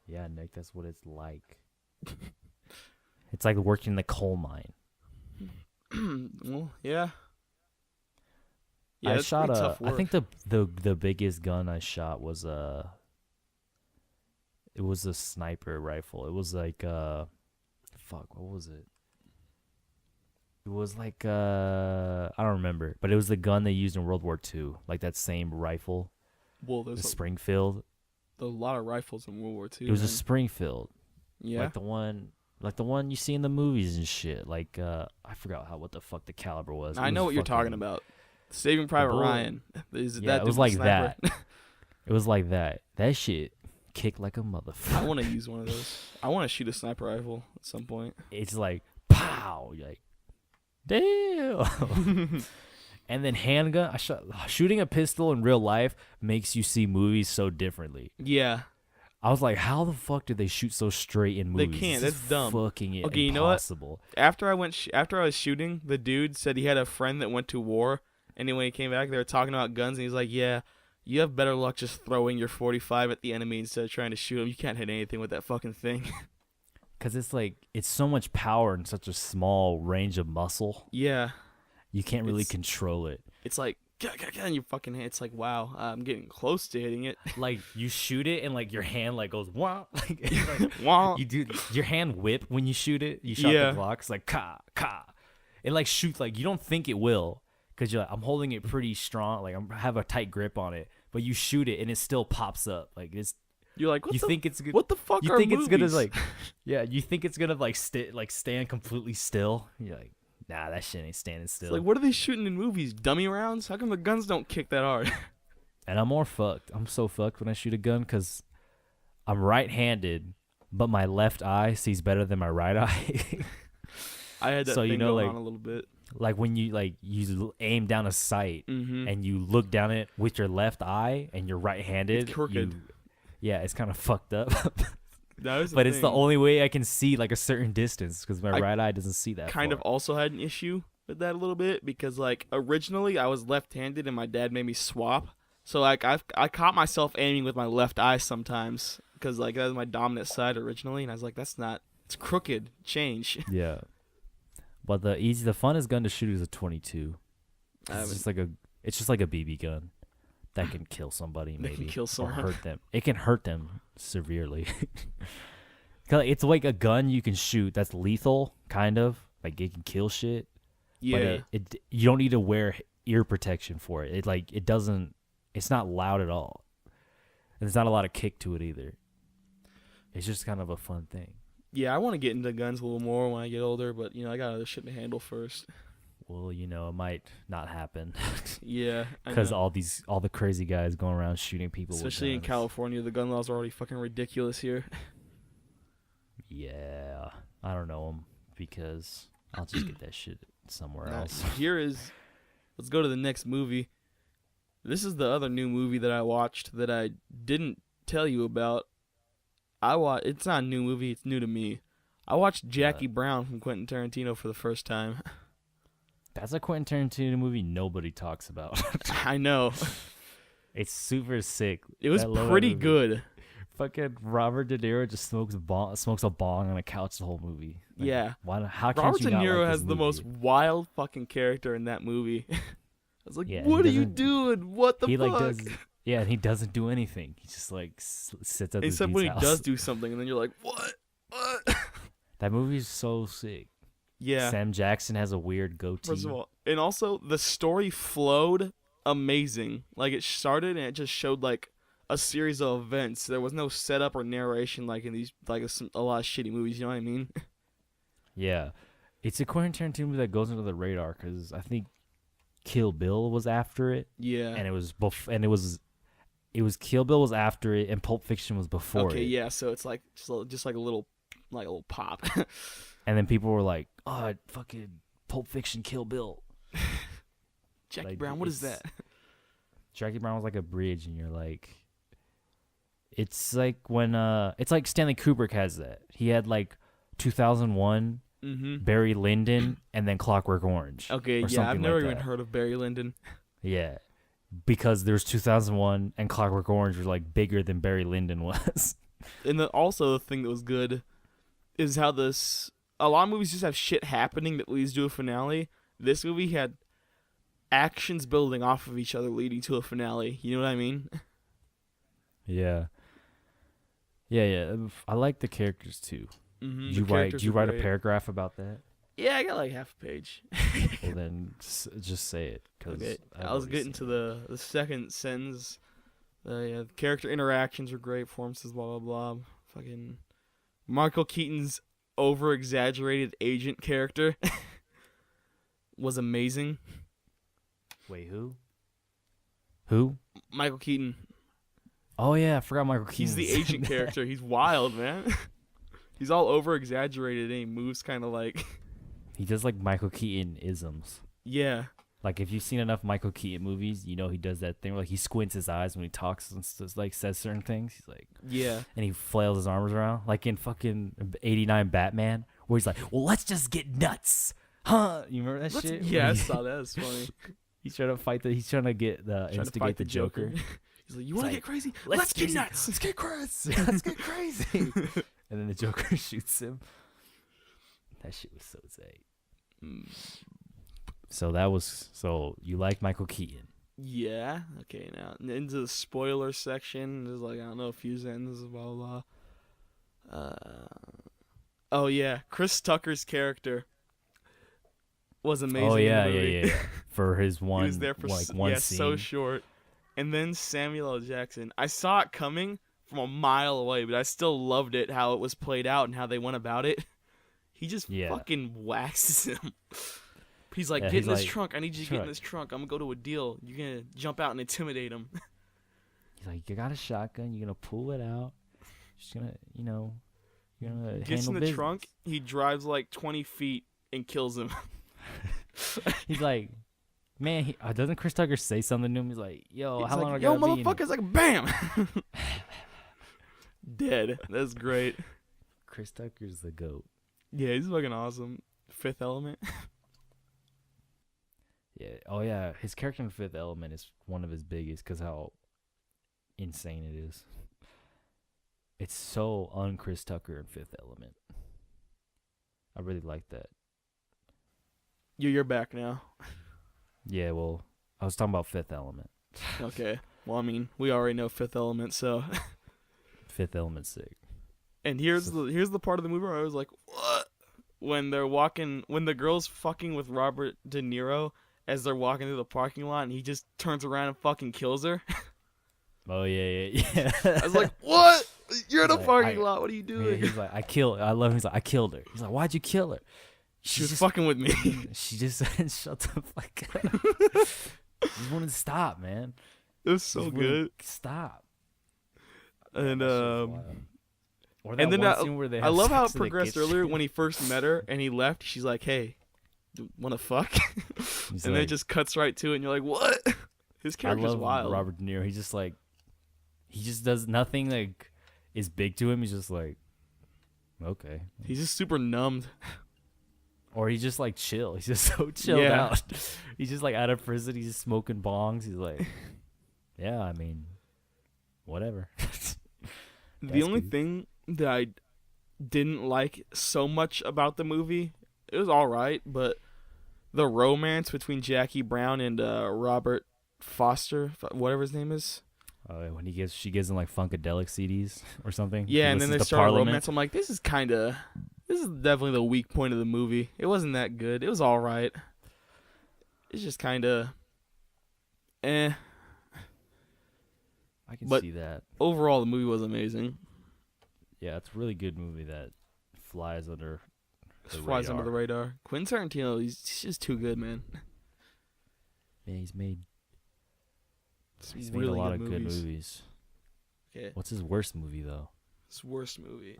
Yeah, Nick, that's what it's like. It's like working in the coal mine. Well, yeah. Yeah, I that's shot pretty a. tough I work. think the biggest gun I shot was a. It was a sniper rifle. It was like fuck, what was it? It was like I don't remember, but it was the gun they used in World War II, like that same rifle, Well, the there's Springfield. a lot of rifles in World War II. It was a man. Springfield, Yeah. like the one you see in the movies and shit. Like I forgot what the fuck the caliber was. I It know was what you're talking fucking- about. Saving Private bullet- Ryan. Is Yeah, that it was dude like the sniper? that. It was like that. That shit kicked like a I motherfucker. want to use one of those. I want to shoot a sniper rifle at some point. It's like pow. You're like, damn. And then handgun. Shooting a pistol in real life makes you see movies so differently. Yeah. I was like, how the fuck did they shoot so straight in They movies? can't. This That's is dumb. Fucking Okay, you know what? impossible. After I was shooting, the dude said he had a friend that went to war, and then when he came back, they were talking about guns, and he's like, "Yeah, you have better luck just throwing your 45 at the enemy instead of trying to shoot him. You can't hit anything with that fucking thing." Because it's like, it's so much power in such a small range of muscle. Yeah, You can't really It's- control it. it's like, and your fucking hand. It's like, wow, I'm getting close to hitting it. Like, you shoot it and like your hand like goes, wah. Like, it's like Wah. you do your hand whip when you shoot it. You shot Yeah. the Glock. It's like, ka, ka. It like shoots, like, you don't think it will. Because you're like, I'm holding it pretty strong. Like, I have a tight grip on it. But you shoot it and it still pops up. Like, it's, You're like, you think it's good. what the fuck You are think it's gonna movies? like, yeah, you think it's gonna like stand completely still. You're like, nah, that shit ain't standing It's still. like, what are they shooting in movies? Dummy rounds? How come the guns don't kick that hard? And I'm more fucked. I'm so fucked when I shoot a gun because I'm right-handed, but my left eye sees better than my right eye. I had that So, thing you know, going like- on a little bit. Like when you aim down a sight Mm-hmm. and you look down it with your left eye and you're right-handed. It's crooked. Yeah, it's kind of fucked up. That was But it's the thing. only way I can see like a certain distance because my I right eye doesn't see that Kind far. of also had an issue with that a little bit because like originally I was left-handed and my dad made me swap. So like I caught myself aiming with my left eye sometimes because like that was my dominant side originally, and I was like, it's crooked. Change. Yeah. But the funnest gun to shoot is a 22. I It's just like a BB gun that can kill somebody, That maybe, can kill or someone. hurt them. It can hurt them severely. 'Cause it's like a gun you can shoot that's lethal, kind of like it can kill shit. Yeah. But you don't need to wear ear protection for it. It's not loud at all, and there's not a lot of kick to it either. It's just kind of a fun thing. Yeah, I want to get into guns a little more when I get older, but I got other shit to handle first. Well, it might not happen Yeah, I because know. all the crazy guys going around shooting people. Especially in with guns. California, the gun laws are already fucking ridiculous here. Yeah, I don't know them because I'll just get that shit somewhere else. Let's go to the next movie. This is the other new movie that I watched that I didn't tell you about. It's not a new movie, it's new to me. I watched Jackie Brown from Quentin Tarantino for the first time. That's a Quentin Tarantino movie nobody talks about. I know. It's super sick. It was I love that pretty movie. good. Fucking Robert De Niro just smokes a bong on a couch the whole movie. Like, Yeah. How can't Robert you De not Niro like has this the movie? most wild fucking character in that movie. I was like, Yeah, what he are you doesn't- doing? What the He fuck? like does. Yeah, and he doesn't do anything. He just like sits at this Except dude's when he house. does do something, and then you're like, what? What? That movie's so sick. Yeah. Sam Jackson has a weird goatee. First of all, and also the story flowed amazing. Like it started and it just showed like a series of events. There was no setup or narration like in these a lot of shitty movies. You know what I mean? Yeah, it's a Quentin Tarantino movie that goes under the radar because I think Kill Bill was after it, Yeah. and it was Kill Bill was after it, and Pulp Fiction was before Okay. it. Yeah. So it's like just like a little pop. And then people were like, "Oh, fucking Pulp Fiction, Kill Bill." Jackie Like, Brown. What is that? Jackie Brown was like a bridge, and you're like, it's like when it's like Stanley Kubrick has that. He had like 2001, Mm-hmm. Barry Lyndon, and then Clockwork Orange. Okay. or Yeah. I've something never like even that. heard of Barry Lyndon. Yeah, because there's 2001 and Clockwork Orange was like bigger than Barry Lyndon was. And also the thing that was good is how a lot of movies just have shit happening that leads to a finale. This movie had actions building off of each other, leading to a finale. You know what I mean? Yeah. Yeah. I like the characters too. Mm-hmm. Did you write a paragraph about that? Yeah, I got like half a page. Well, then just say it. Okay, I was getting to the second sentence. Yeah, the character interactions were great. Performances, blah blah blah. Fucking Michael Keaton's over-exaggerated agent character was amazing. Wait, who? Who? Michael Keaton. Oh yeah, I forgot Michael Keaton. He's the agent character. He's wild, man. He's all over-exaggerated and he moves kind of like. He does like Michael Keaton isms. Yeah. Like if you've seen enough Michael Keaton movies, you know he does that thing where like he squints his eyes when he talks and like says certain things. He's like, yeah, and he flails his arms around like in fucking '89 Batman, where he's like, "Well, let's just get nuts, huh?" You remember that shit? Yeah, I saw that. It's funny. He's trying to fight He's trying to get instigate the Joker. He's like, "You want to get crazy? Let's get nuts. Let's get crazy. Let's get crazy." And then the Joker shoots him. That shit was so zay. So you like Michael Keaton? Yeah. Okay. Now into the spoiler section. There's like I don't know a few sentences. Blah blah. Oh yeah, Chris Tucker's character was amazing. Oh yeah, in the movie. yeah. For his one, he was there for one scene. So short. And then Samuel L. Jackson. I saw it coming from a mile away, but I still loved it how it was played out and how they went about it. He just fucking waxes him. He's like, get in this trunk. I need you to get in this trunk. I'm going to go to a deal. You're going to jump out and intimidate him. He's like, you got a shotgun. You're going to pull it out. Just going to, you're going to gets in the business. trunk. He drives like 20 feet and kills him. He's like, man, doesn't Chris Tucker say something to him? He's like, yo, he's how long like, are I going to be? Yo, motherfucker's like, bam. Dead. That's great. Chris Tucker's the GOAT. Yeah, he's fucking awesome. Fifth Element. Yeah. Oh, yeah. His character in Fifth Element is one of his biggest because how insane it is. It's so un-Chris Tucker in Fifth Element. I really like that. You're back now. Yeah, well, I was talking about Fifth Element. Okay. Well, I mean, we already know Fifth Element, so. Fifth Element's sick. And here's the part of the movie where I was like, what? When the girl's fucking with Robert De Niro as they're walking through the parking lot and he just turns around and fucking kills her. Oh, yeah. I was like, what? You're in a parking lot. What are you doing? Yeah, he's like, I love him. He's like, I killed her. He's like, why'd you kill her? She was fucking with me. She just said, shut the fuck up. Just wanted to stop, man. It was so good. Stop. And and then I love how it progressed earlier when he first met her and he left. She's like, "Hey, want to fuck?" And then it just cuts right to it, and you're like, "What?" His character's wild. Robert De Niro. He just does nothing like is big to him. He's just like, okay. He's just super numbed. Or he's just like chill. He's just so chilled out. He's just like out of prison. He's just smoking bongs. He's like, yeah, I mean, whatever. The only thing that I didn't like so much about the movie, it was all right, but the romance between Jackie Brown and Robert Foster, whatever his name is. When she gives him like Funkadelic CDs or something. Yeah, and then they start romance. I'm like, this is definitely the weak point of the movie. It wasn't that good. It was all right. It's just kind of, eh. I can see that. Overall, the movie was amazing. Yeah, it's a really good movie that flies under the radar. Quentin Tarantino, he's just too good, man. Yeah, he's made really a lot of good movies. Okay. What's his worst movie, though? His worst movie?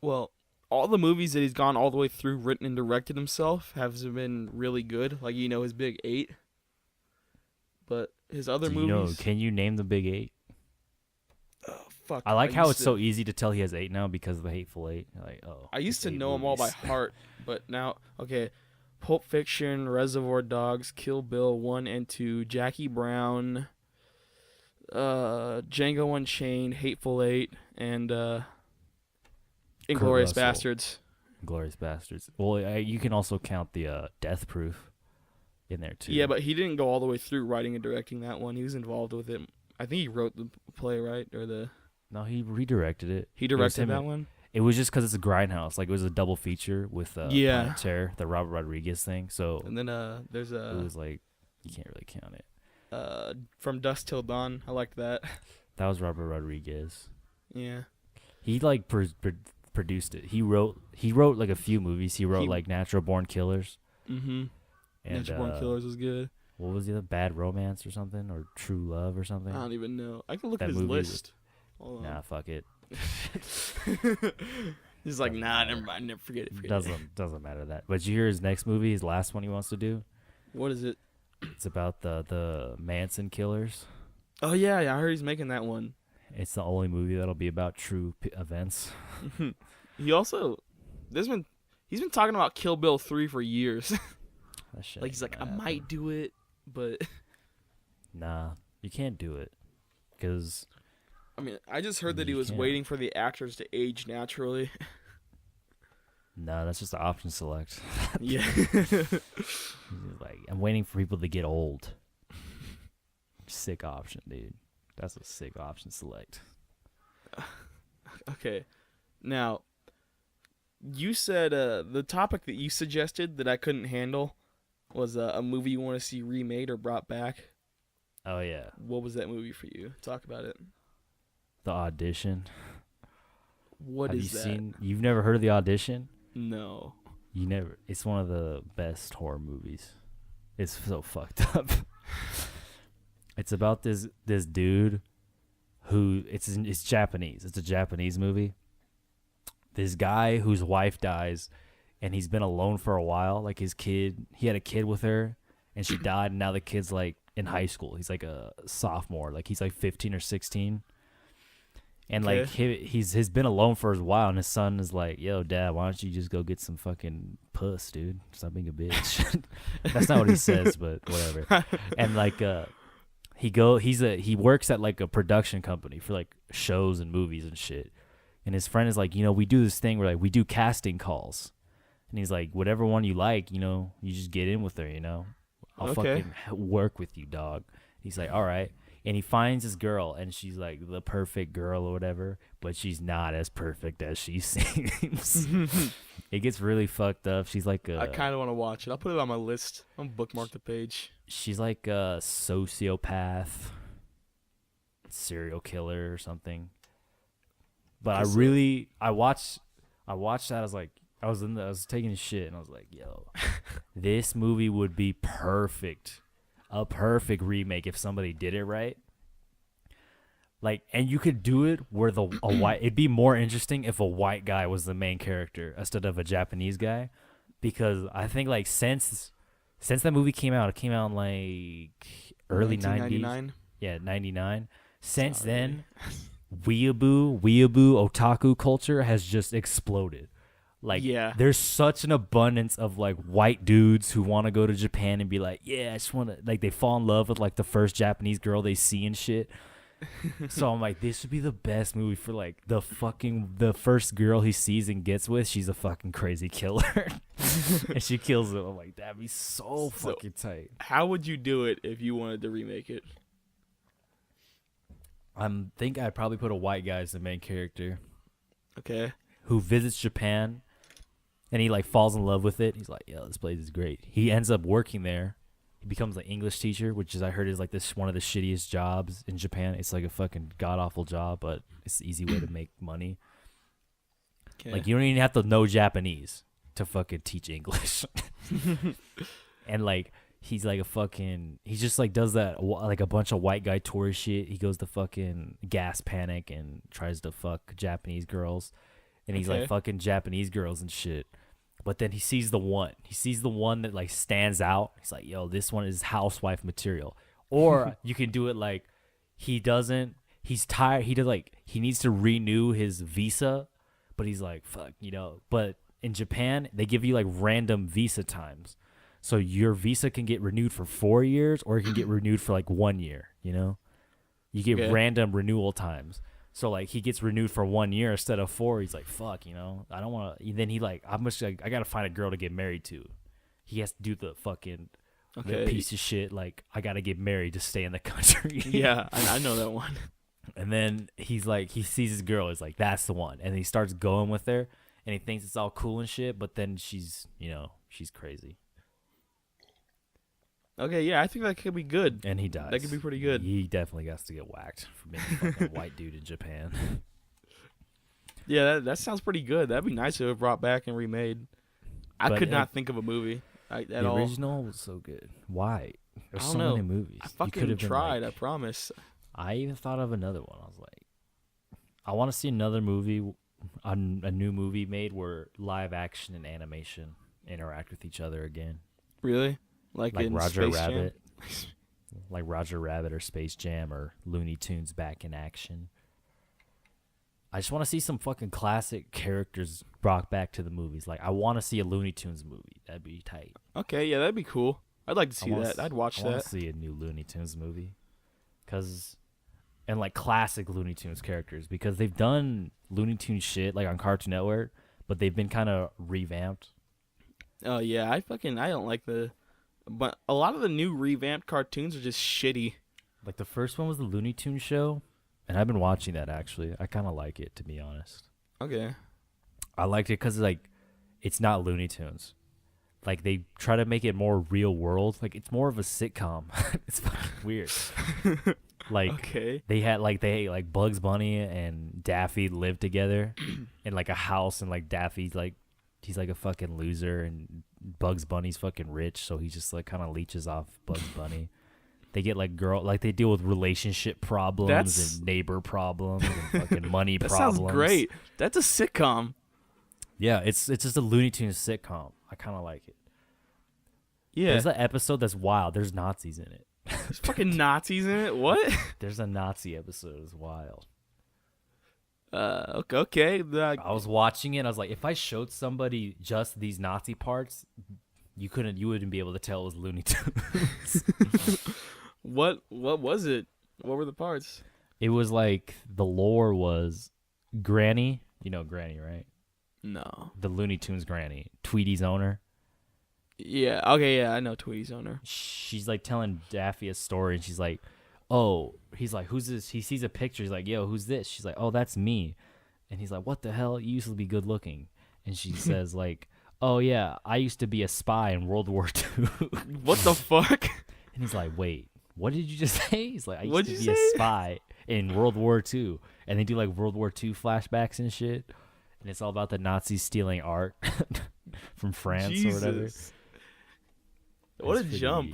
Well, all the movies that he's gone all the way through, written and directed himself, have been really good. Like, his Big 8. But his other movies... Can you name the Big 8? Oh, fuck. I like how it's so easy to tell he has 8 now because of the Hateful Eight. I used to know them all by heart, but now, okay, Pulp Fiction, Reservoir Dogs, Kill Bill 1 and 2, Jackie Brown, Django Unchained, Hateful Eight, and Inglourious Bastards. Inglourious Bastards. Well, you can also count the Death Proof. in there too. Yeah, but he didn't go all the way through writing and directing that one. He was involved with it. I think he wrote the play, right? Or the No, he redirected it. he directed that one. It was just because it's a Grindhouse. Like, it was a double feature with Yeah. Planet Terror, the Robert Rodriguez thing. So And then there's it was like, you can't really count it. From Dusk Till Dawn. I liked that. That was Robert Rodriguez. Yeah. He like produced it. He wrote like a few movies. He wrote like Natural Born Killers. Mm-hmm. And Natural Born Killers was good. what was the other? Bad Romance or something, or True Love or something? I don't even know. I can look That at his movie list. Hold on. Nah, fuck it. He's like, Doesn't nah, matter. never mind. Never forget it. Doesn't matter that. But you hear his next movie, his last one he wants to do? What is it? It's about the Manson killers. Oh yeah, I heard he's making that one. It's the only movie that'll be about true events. He also, he's been talking about Kill Bill 3 for years. That shit Like he's ain't like, I gonna might happen. do it, but Nah, you can't do it. Because I mean, I just heard that he You was can't. waiting for the actors to age naturally. nah, that's just the option select. Yeah. He's like, I'm waiting for people to get old. Sick option, dude. That's a sick option select. Okay. Now, you said the topic that you suggested that I couldn't handle was a movie you want to see remade or brought back. Oh yeah, What was that movie for you? Talk about it. The Audition. What Have is you that? seen? You've never heard of The Audition? No. You never. It's one of the best horror movies. It's so fucked up. It's about this dude who it's Japanese. It's a Japanese movie. This guy whose wife dies, and he's been alone for a while. Like he had a kid with her, and she died, and now the kid's like in high school. He's like a sophomore. Like he's like 15 or 16. And like he's been alone for a while, and his son is like, "Yo, Dad, why don't you just go get some fucking puss, dude? Stop being a bitch." That's not what he says, but whatever. And like he works at like a production company for like shows and movies and shit. And his friend is like, we do this thing where like we do casting calls. And he's like, whatever one you like, you just get in with her, I'll Okay. fucking work with you, dog. He's like, all right. And he finds this girl, and she's like the perfect girl or whatever, but she's not as perfect as she seems. It gets really fucked up. She's like I kind of want to watch it. I'll put it on my list. I'll bookmark the page. she's like a sociopath, serial killer or something. But I watched that. I was like, I was taking a shit, and I was like, yo, this movie would be perfect. A perfect remake if somebody did it right. Like, and you could do it where it'd be more interesting if a white guy was the main character instead of a Japanese guy, because I think like since that movie came out, it came out in like early 90s. Yeah, 99. Since then, weeaboo otaku culture has just exploded. Like, Yeah. there's such an abundance of like white dudes who want to go to Japan and be like, yeah, I just want to, like, they fall in love with like the first Japanese girl they see and shit. So I'm like, this would be the best movie for like the first girl he sees and gets with. She's a fucking crazy killer, and she kills him. I'm like, that'd be so fucking tight. How would you do it if you wanted to remake it? I think I'd probably put a white guy as the main character Okay. who visits Japan, and he like falls in love with it. He's like, "Yo, this place is great." He ends up working there. He becomes an English teacher, which is I heard is like this one of the shittiest jobs in Japan. It's like a fucking god awful job, but it's the easy way to make money. Okay. Like, you don't even have to know Japanese to fucking teach English. And like he's like he just like does that like a bunch of white guy tourist shit. He goes to fucking Gas Panic and tries to fuck Japanese girls. And he's like fucking Japanese girls and shit. But then he sees the one. He sees the one that like stands out. He's like, yo, this one is housewife material. Or you can do it like he's tired. He needs to renew his visa, but he's like, fuck, But in Japan, they give you like random visa times. So your visa can get renewed for 4 years, or it can get renewed for like 1 year, You get random renewal times. So like he gets renewed for 1 year instead of 4. He's like, fuck, I don't want to. Then he like, I gotta find a girl to get married to. He has to do the fucking The Okay. piece of shit, like, I gotta get married to stay in the country. Yeah, I know that one. And then he's like, he sees his girl, he's like, that's the one. And he starts going with her, and he thinks it's all cool and shit, but then she's, she's crazy. Okay, yeah, I think that could be good. And he dies. That could be pretty good. He definitely has to get whacked for being a fucking white dude in Japan. Yeah, that sounds pretty good. That'd be nice to have brought back and remade. I But could not think of a movie at the all. original was so good. Why? There's I don't so know. many movies. I You could fucking have been tried, like- I promise. I even thought of another one. I was like, I want to see another movie, a new movie made where live action and animation interact with each other again. Really? Like in Roger Space Jam? Rabbit. Like Roger Rabbit or Space Jam or Looney Tunes back in action. I just want to see some fucking classic characters brought back to the movies. Like, I want to see a Looney Tunes movie. That'd be tight. Okay, yeah, that'd be cool. I'd like to see that. I'd watch I want that. to see a new Looney Tunes movie. And like classic Looney Tunes characters, because they've done Looney Tunes shit like on Cartoon Network, but they've been kind of revamped. Oh yeah, I don't like but a lot of the new revamped cartoons are just shitty. Like the first one was the Looney Tunes show, and I've been watching that actually. I kind of like it, to be honest. Okay. I liked it because like it's not Looney Tunes. Like they try to make it more real world. Like it's more of a sitcom. It's fucking weird. Like Okay. they had like Bugs Bunny and Daffy lived together in like a house, and like Daffy's like he's like a fucking loser, and Bugs Bunny's fucking rich, so he just like kind of leeches off Bugs Bunny. They get like they deal with relationship problems and neighbor problems and fucking money That problems. sounds great. That's a sitcom. Yeah, it's just a Looney Tunes sitcom. I kind of like it. Yeah. There's an episode that's wild. There's Nazis in it. There's fucking Nazis in it. What? There's a Nazi episode. It's wild. Okay. I was watching it. I was like, if I showed somebody just these Nazi parts, you wouldn't be able to tell it was Looney Tunes. What was it? What were the parts? It was like the lore was Granny. You know Granny, right? No. The Looney Tunes Granny, Tweety's owner. Yeah. Okay. Yeah, I know Tweety's owner. She's like telling Daffy a story, and she's like, "Oh," he's like, "Who's this?" He sees a picture. He's like, "Yo, who's this?" She's like, "Oh, that's me." And he's like, "What the hell? You used to be good looking." And she says like, "Oh yeah, I used to be a spy in World War II." What the fuck? And he's like, "Wait, what did you just say?" He's like, "I used What'd to you be a say? spy in World War II." And they do like World War II flashbacks and shit. And it's all about the Nazis stealing art from France or whatever. Jesus. What a jump.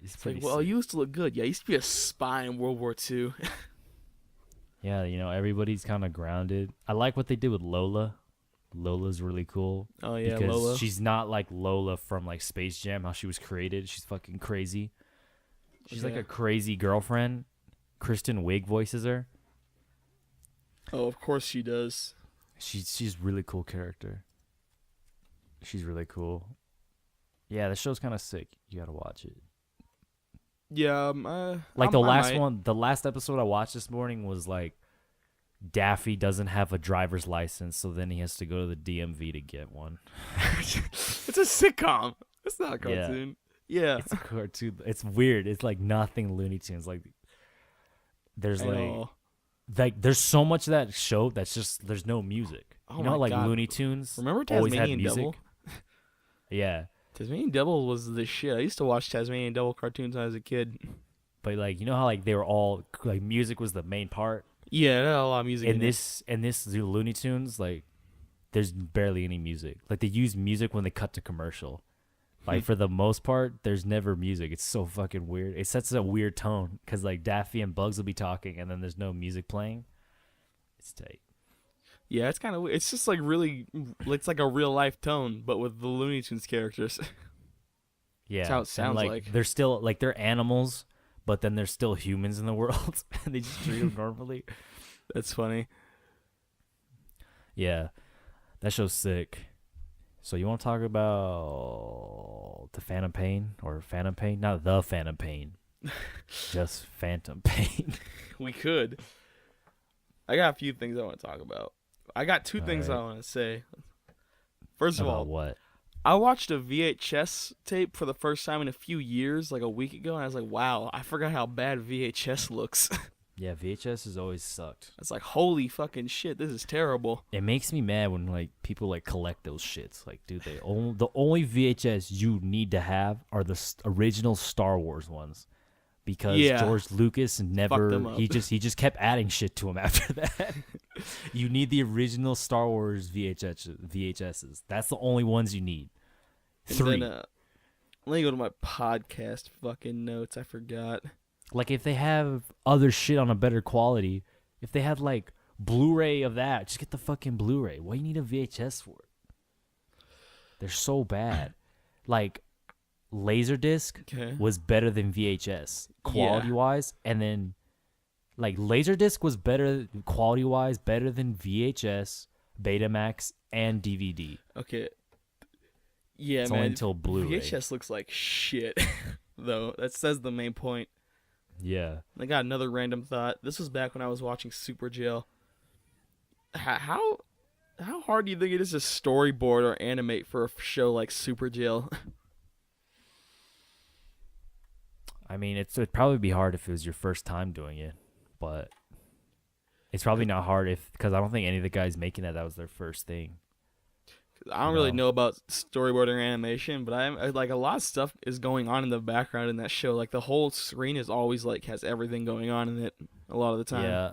It's Like, pretty well, sick. you used to look good. Yeah, I used to be a spy in World War II. Yeah, everybody's kind of grounded. I like what they did with Lola. Lola's really cool. Oh, yeah, because Lola. she's not like Lola from like Space Jam, how she was created. She's fucking crazy. She's like Okay. a crazy girlfriend. Kristen Wiig voices her. Oh, of course she does. She's a really cool character. She's really cool. Yeah, the show's kind of sick. You gotta watch it. Yeah, Like I the last might. one, the last episode I watched this morning was like Daffy doesn't have a driver's license, so then he has to go to the DMV to get one. It's a sitcom. It's not a Yeah. cartoon. Yeah. It's a cartoon. It's weird. It's like nothing Looney Tunes. Like there's I like know. there's so much of that show that's just there's no music. Oh you know, my like God. Looney Tunes Remember always had Tasmanian music. Devil? Yeah, Tasmanian Devil was the shit. I used to watch Tasmanian Devil cartoons when I was a kid. but like you know how like they were all like music was the main part. Yeah, it had a lot of music In in it. this Looney Tunes, like there's barely any music. Like they use music when they cut to commercial. Like for the most part, there's never music. It's so fucking weird. It sets a weird tone because like Daffy and Bugs will be talking and then there's no music playing. It's tight. Yeah, it's kind of. It's just like really. It's like a real life tone, but with the Looney Tunes characters. Yeah, how it and, sounds like. They're still like they're animals, but then there's still humans in the world, and they just treat them normally. That's funny. Yeah, that show's sick. So you want to talk about the Phantom Pain or Phantom Pain? Not the Phantom Pain, just Phantom Pain. We could. I got a few things I want to talk about. I got two things I Alright. want to say. First of About all, what? I watched a VHS tape for the first time in a few years, like a week ago, and I was like, wow, I forgot how bad VHS looks. Yeah, VHS has always sucked. It's like, holy fucking shit, this is terrible. It makes me mad when like people like collect those shits. Like, dude, the only VHS you need to have are the original Star Wars ones, because George Lucas never he just kept adding shit to them after that. You need the original Star Wars VHSs. That's the only ones you need. And 3. then, let me go to my podcast fucking notes. I forgot. Like, if they have other shit on a better quality, if they had like Blu-ray of that, just get the fucking Blu-ray. What do you need a VHS for? They're so bad. Like, Laserdisc was better than VHS quality-wise, and then like Laserdisc was better quality-wise, better than VHS, Betamax, and DVD. Okay. Yeah, it's man. Only until Blu-ray. VHS looks like shit, though. That says the main point. Yeah. I got another random thought. This was back when I was watching Super Jail. How hard do you think it is to storyboard or animate for a show like Super Jail? I mean, it'd probably be hard if it was your first time doing it, but it's probably not hard because I don't think any of the guys making that was their first thing. I don't really know about storyboarding or animation, but I like a lot of stuff is going on in the background in that show. Like the whole screen is always like has everything going on in it a lot of the time. Yeah.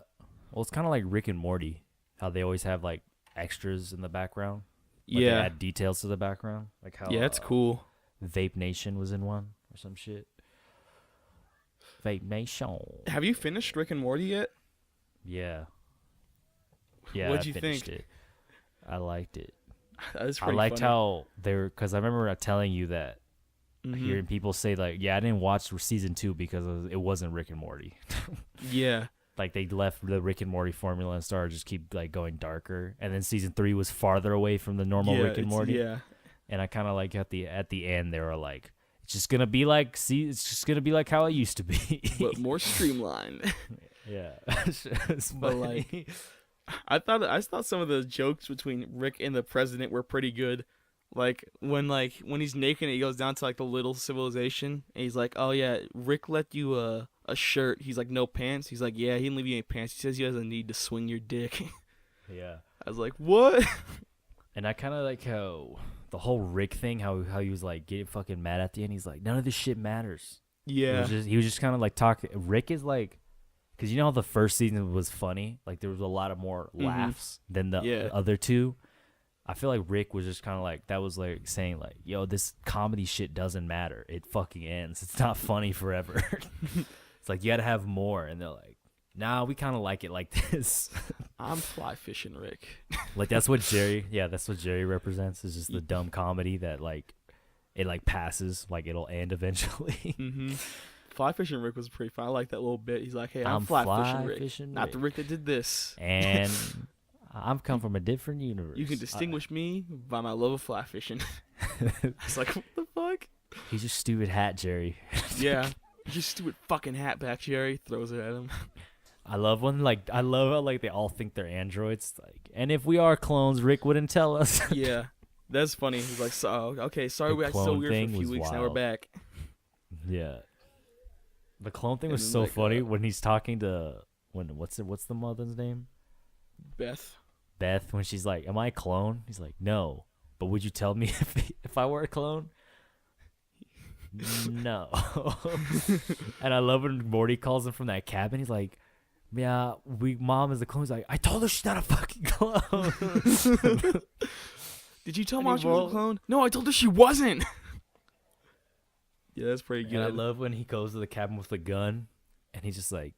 Well, it's kind of like Rick and Morty, how they always have like extras in the background. Like they add details to the background. Like how it's cool. Vape Nation was in one or some shit. Vape Nation. Have you finished Rick and Morty yet? Yeah. Yeah, What'd you I finished think? it. I liked it. That is pretty I liked funny. how because I remember telling you that hearing people say like, yeah, I didn't watch season 2 because it wasn't Rick and Morty. Yeah. Like they left the Rick and Morty formula and started just keep like going darker, and then season 3 was farther away from the normal Rick and Morty. Yeah. And I kind of like at the end they were like, it's just gonna be like how it used to be, but more streamlined. Yeah. It's but like, I thought some of the jokes between Rick and the president were pretty good. Like when he's naked and he goes down to like the little civilization and he's like, oh yeah, Rick let you a shirt. He's like, no pants. He's like, yeah, he didn't leave you any pants. He says he doesn't need to swing your dick. Yeah. I was like, what? And I kind of like how the whole Rick thing, how he was like getting fucking mad at the end. He's like, none of this shit matters. Yeah. He was just kind of like talking. Rick is like, because you know how the first season was funny? Like there was a lot of more laughs than the other two. I feel like Rick was just kind of like, that was like saying like, yo, this comedy shit doesn't matter. It fucking ends. It's not funny forever. It's like, you got to have more. And they're like, nah, we kind of like it like this. I'm fly fishing Rick. Like that's what Jerry represents, is just the dumb comedy that like, it like passes, like it'll end eventually. Fly fishing Rick was pretty fun. I like that little bit. He's like, hey, I'm fly fishing Rick. Not the Rick that did this. And I'm come from a different universe. You can distinguish me by my love of fly fishing. I was like, what the fuck? He's just stupid hat, Jerry. Yeah. You stupid fucking hat back, Jerry. Throws it at him. I love how like they all think they're androids. Like, and if we are clones, Rick wouldn't tell us. Yeah. That's funny. He's like, so okay, sorry we got so weird for a few weeks. Wild. Now we're back. Yeah. The clone thing was so funny when he's talking to what's the mother's name? Beth, when she's like, am I a clone? He's like, no. But would you tell me if I were a clone? No. And I love when Morty calls him from that cabin. He's like, yeah, mom is a clone. He's like, I told her she's not a fucking clone. Did you tell mom she was a clone? No, I told her she wasn't. Yeah, that's pretty good. And I love when he goes to the cabin with the gun, and he's just like,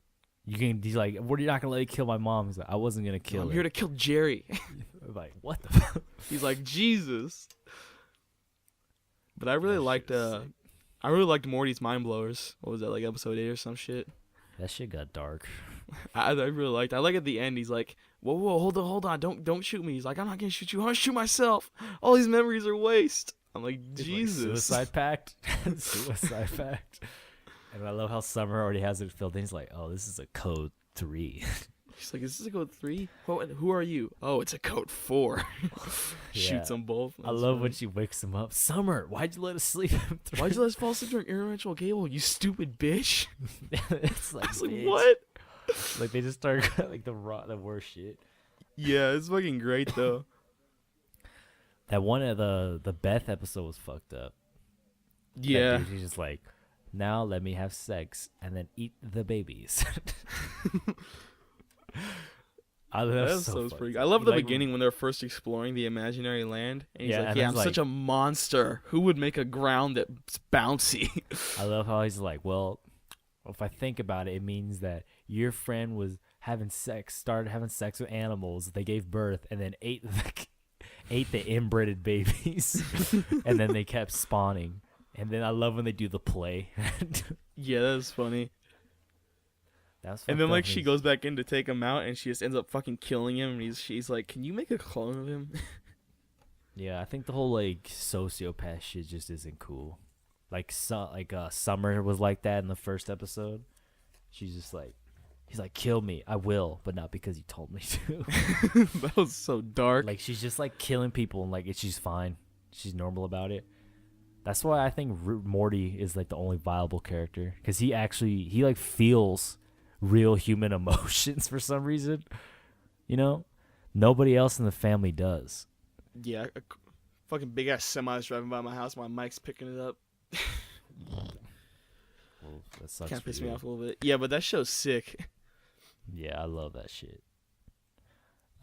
he's like, what, are you not going to let me kill my mom? He's like, I wasn't going to kill her. I'm here to kill Jerry. Like, what the fuck? He's like, Jesus. But I really liked Morty's Mind Blowers. What was that, like episode 8 or some shit? That shit got dark. I really liked it. I like at the end, he's like, whoa, hold on, don't shoot me. He's like, I'm not going to shoot you. I'm going to shoot myself. All these memories are waste. I'm like, Jesus. Like suicide pact. Suicide pact. And I love how Summer already has it filled in. He's like, oh, this is a code 3. She's like, "Is this a code 3? Who are you? Oh, it's a code 4." Shoots them both. I love when she wakes him up. Summer, why'd you let us sleep? Why'd you let us fall asleep during interdimensional cable? You stupid bitch. It's like, I was like, what? Like they just start like the worst shit. Yeah, it's fucking great though. That one of the Beth episode was fucked up. Yeah. Dude, she's just like, now let me have sex and then eat the babies. I love the beginning when they're first exploring the imaginary land, and he's like, "Yeah, I'm such a monster. Who would make a ground that's bouncy?" I love how he's like, "Well, if I think about it, it means that your friend was started having sex with animals. They gave birth, and then ate the inbred babies, and then they kept spawning. And then I love when they do the play." Yeah, that's funny. And then like she goes back in to take him out, and she just ends up fucking killing him. And she's like, "Can you make a clone of him?" Yeah, I think the whole like sociopath shit just isn't cool. Like Summer was like that in the first episode. She's just like, he's like, "Kill me, I will, but not because you told me to." That was so dark. Like she's just like killing people, and like she's fine. She's normal about it. That's why I think Morty is like the only viable character, because he like feels real human emotions for some reason. You know, nobody else in the family does. Yeah, a fucking big ass semi's driving by my house. My mic's picking it up. Well, that sucks. Kind of pissed me off a little bit. Yeah, but that show's sick. Yeah, I love that shit.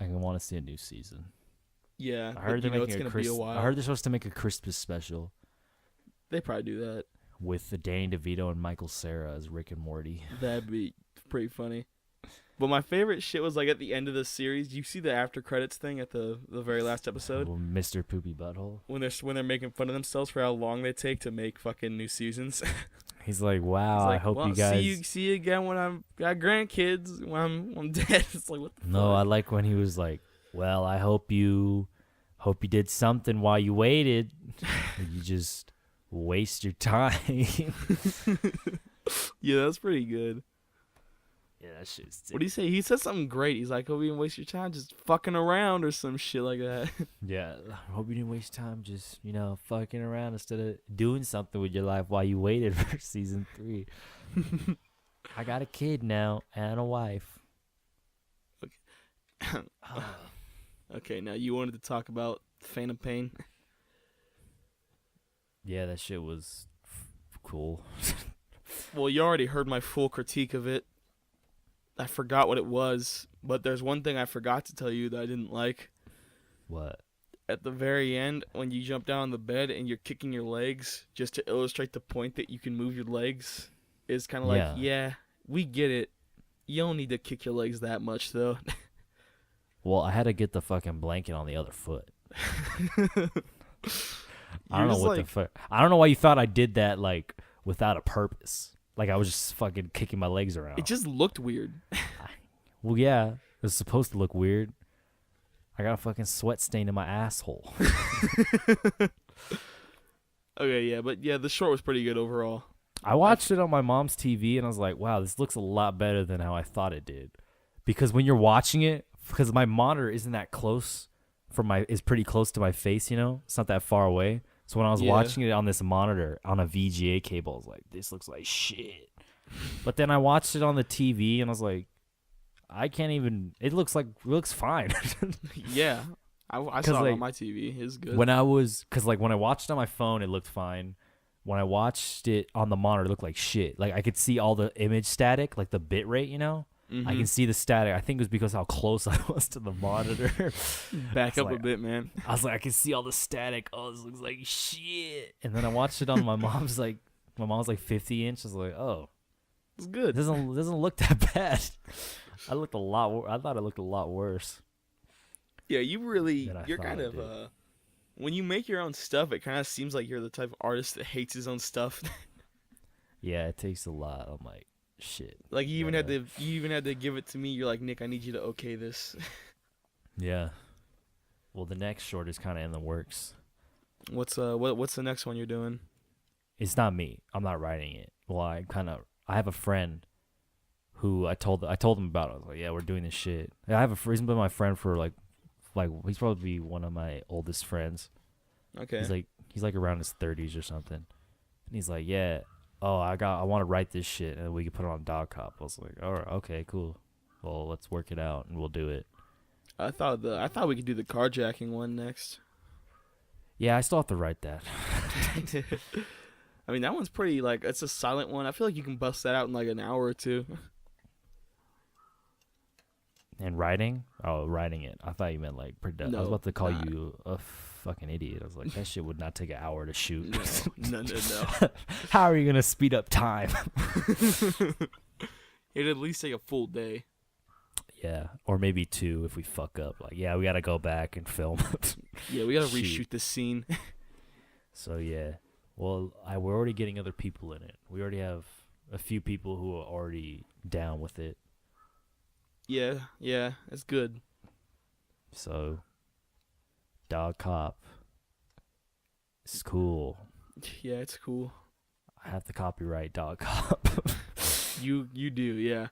I want to see a new season. Yeah, I heard they're making I heard they're supposed to make a Christmas special. They probably do that with Danny DeVito and Michael Cera as Rick and Morty. That'd be pretty funny. But my favorite shit was like at the end of the series. You see the after credits thing at the very last episode? Mr. Poopy Butthole. When they're making fun of themselves for how long they take to make fucking new seasons. He's like, "Wow, I hope you guys see you again when I'm got grandkids, when I'm dead." It's like, what the fuck? I like when he was like, "Well, I hope you did something while you waited. You just waste your time." Yeah, that's pretty good. Yeah, that shit's sick. What do you say? He said something great. He's like, "Hope you didn't waste your time just fucking around," or some shit like that. Yeah, I hope you didn't waste time just, fucking around instead of doing something with your life while you waited for season 3. I got a kid now and a wife. Okay. Okay, now you wanted to talk about Phantom Pain. Yeah, that shit was cool. Well, you already heard my full critique of it. I forgot what it was, but there's one thing I forgot to tell you that I didn't like. What? At the very end, when you jump down on the bed and you're kicking your legs, just to illustrate the point that you can move your legs, is kind of like, yeah, we get it. You don't need to kick your legs that much, though. Well, I had to get the fucking blanket on the other foot. I don't know what the fuck. I don't know why you thought I did that like without a purpose. Like I was just fucking kicking my legs around. It just looked weird. Well, yeah, it was supposed to look weird. I got a fucking sweat stain in my asshole. Okay, yeah, but yeah, the short was pretty good overall. I watched it on my mom's TV and I was like, wow, this looks a lot better than how I thought it did. Because when you're watching it, because my monitor isn't that close is pretty close to my face, it's not that far away. So when I was watching it on this monitor on a VGA cable, I was like, this looks like shit. But then I watched it on the TV and I was like, it looks fine. Yeah. I saw it on my TV. It's good. When I watched it on my phone, it looked fine. When I watched it on the monitor, it looked like shit. Like I could see all the image static, like the bit rate, Mm-hmm. I can see the static. I think it was because how close I was to the monitor. Back up a bit, man. I was like, I can see all the static. Oh, this looks like shit. And then I watched it on my mom's 50 inch. I was like, oh, it's good. It doesn't look that bad. I thought it looked a lot worse. Yeah, you're kind of when you make your own stuff, it kind of seems like you're the type of artist that hates his own stuff. Yeah, it takes a lot. I'm like, shit. Like you even had to give it to me. You're like, Nick, I need you to okay this. Yeah. Well, the next short is kind of in the works. What's the next one you're doing? It's not me. I'm not writing it. Well, I have a friend who I told him about it. I was like, yeah, we're doing this shit. I have he's been my friend for like he's probably one of my oldest friends. Okay. He's like around his 30s or something. And he's like, yeah, I want to write this shit and we can put it on Dogcop. I was like, all right, okay, cool. Well, let's work it out and we'll do it. I thought we could do the carjacking one next. Yeah, I still have to write that. I mean, that one's pretty, like, it's a silent one. I feel like you can bust that out in like an hour or two. And writing? Oh, writing it. I thought you meant like production. I was about to call you a fucking idiot. I was like, that shit would not take an hour to shoot. No. How are you going to speed up time? It'd at least take a full day. Yeah, or maybe 2 if we fuck up. Like, yeah, we got to go back and film. Yeah, we got to reshoot this scene. So, yeah. Well, we're already getting other people in it. We already have a few people who are already down with it. Yeah, it's good. So, Dogcop. It's cool. Yeah, it's cool. I have to copyright Dogcop. You do, yeah.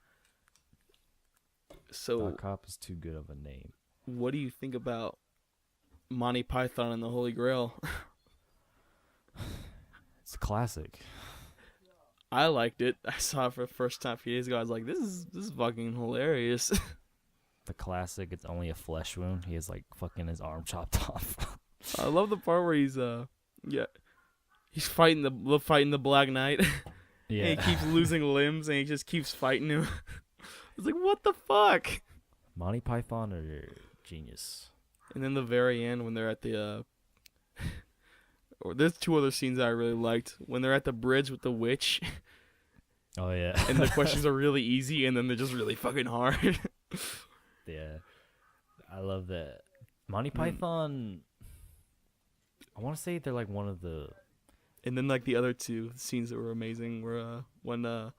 So Dogcop is too good of a name. What do you think about Monty Python and the Holy Grail? It's a classic. I liked it. I saw it for the first time a few days ago. I was like, this is fucking hilarious. The classic, it's only a flesh wound. He has like fucking his arm chopped off. I love the part where he's he's fighting the Black Knight. Yeah. And he keeps losing limbs and he just keeps fighting him. It's like, what the fuck? Monty Python are genius. And then the very end when they're at the or there's 2 other scenes that I really liked. When they're at the bridge with the witch. Oh yeah. And the questions are really easy and then they're just really fucking hard. Yeah. I love that. Monty Python, I want to say they're like one of the... And then like the other 2 scenes that were amazing were when the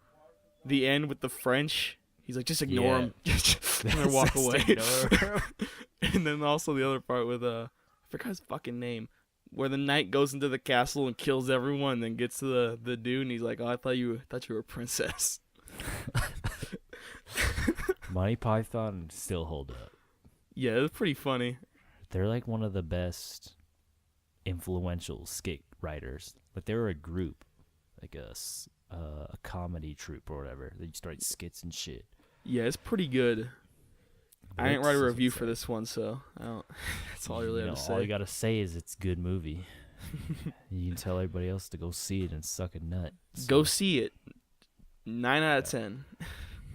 end with the French, he's like, just ignore him. And then walk away. And then also the other part with I forgot his fucking name, where the knight goes into the castle and kills everyone and then gets to the dude and he's like, oh, I thought you were a princess. Monty Python still hold up. Yeah, it's pretty funny. They're like one of the best influential skate writers. Like they were a group, like a comedy troupe or whatever. They started skits and shit. Yeah, it's pretty good. I didn't write a review for this one, so I don't. That's all I really have to say. All you gotta say is it's a good movie. You can tell everybody else to go see it and suck a nut. So. Go see it. 9 out of 10.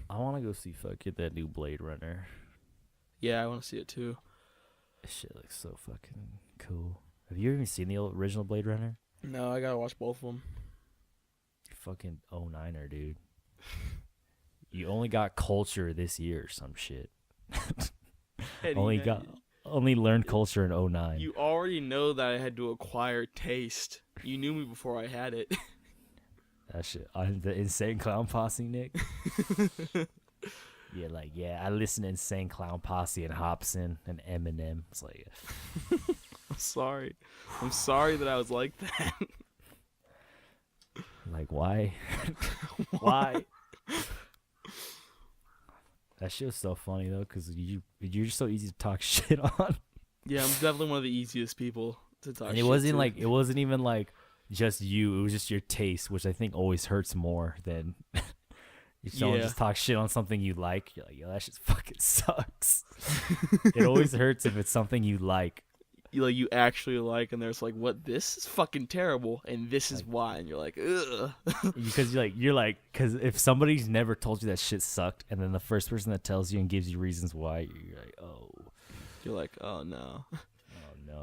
I want to go see that new Blade Runner. Yeah, I want to see it too. This shit looks so fucking cool. Have you even seen the original Blade Runner? No, I gotta watch both of them. You fucking 09er, dude. You only got culture this year or some shit. Eddie, only learned culture in 09. You already know that I had to acquire taste. You knew me before I had it. That shit. I'm the Insane Clown Posse, Nick. Yeah, I listen to Insane Clown Posse and Hobson and Eminem. It's like, I'm sorry that I was like that. Like, why? Why? That shit was so funny though, cause you're so easy to talk shit on. Yeah, I'm definitely one of the easiest people to talk. And it wasn't even like just you. It was just your taste, which I think always hurts more than if someone just talks shit on something you like. You're like, yo, that shit fucking sucks. It always hurts if it's something you like. You actually like, and there's like, what? This is fucking terrible, and this is why, and you're like, ugh. Because because if somebody's never told you that shit sucked, and then the first person that tells you and gives you reasons why, you're like, oh no,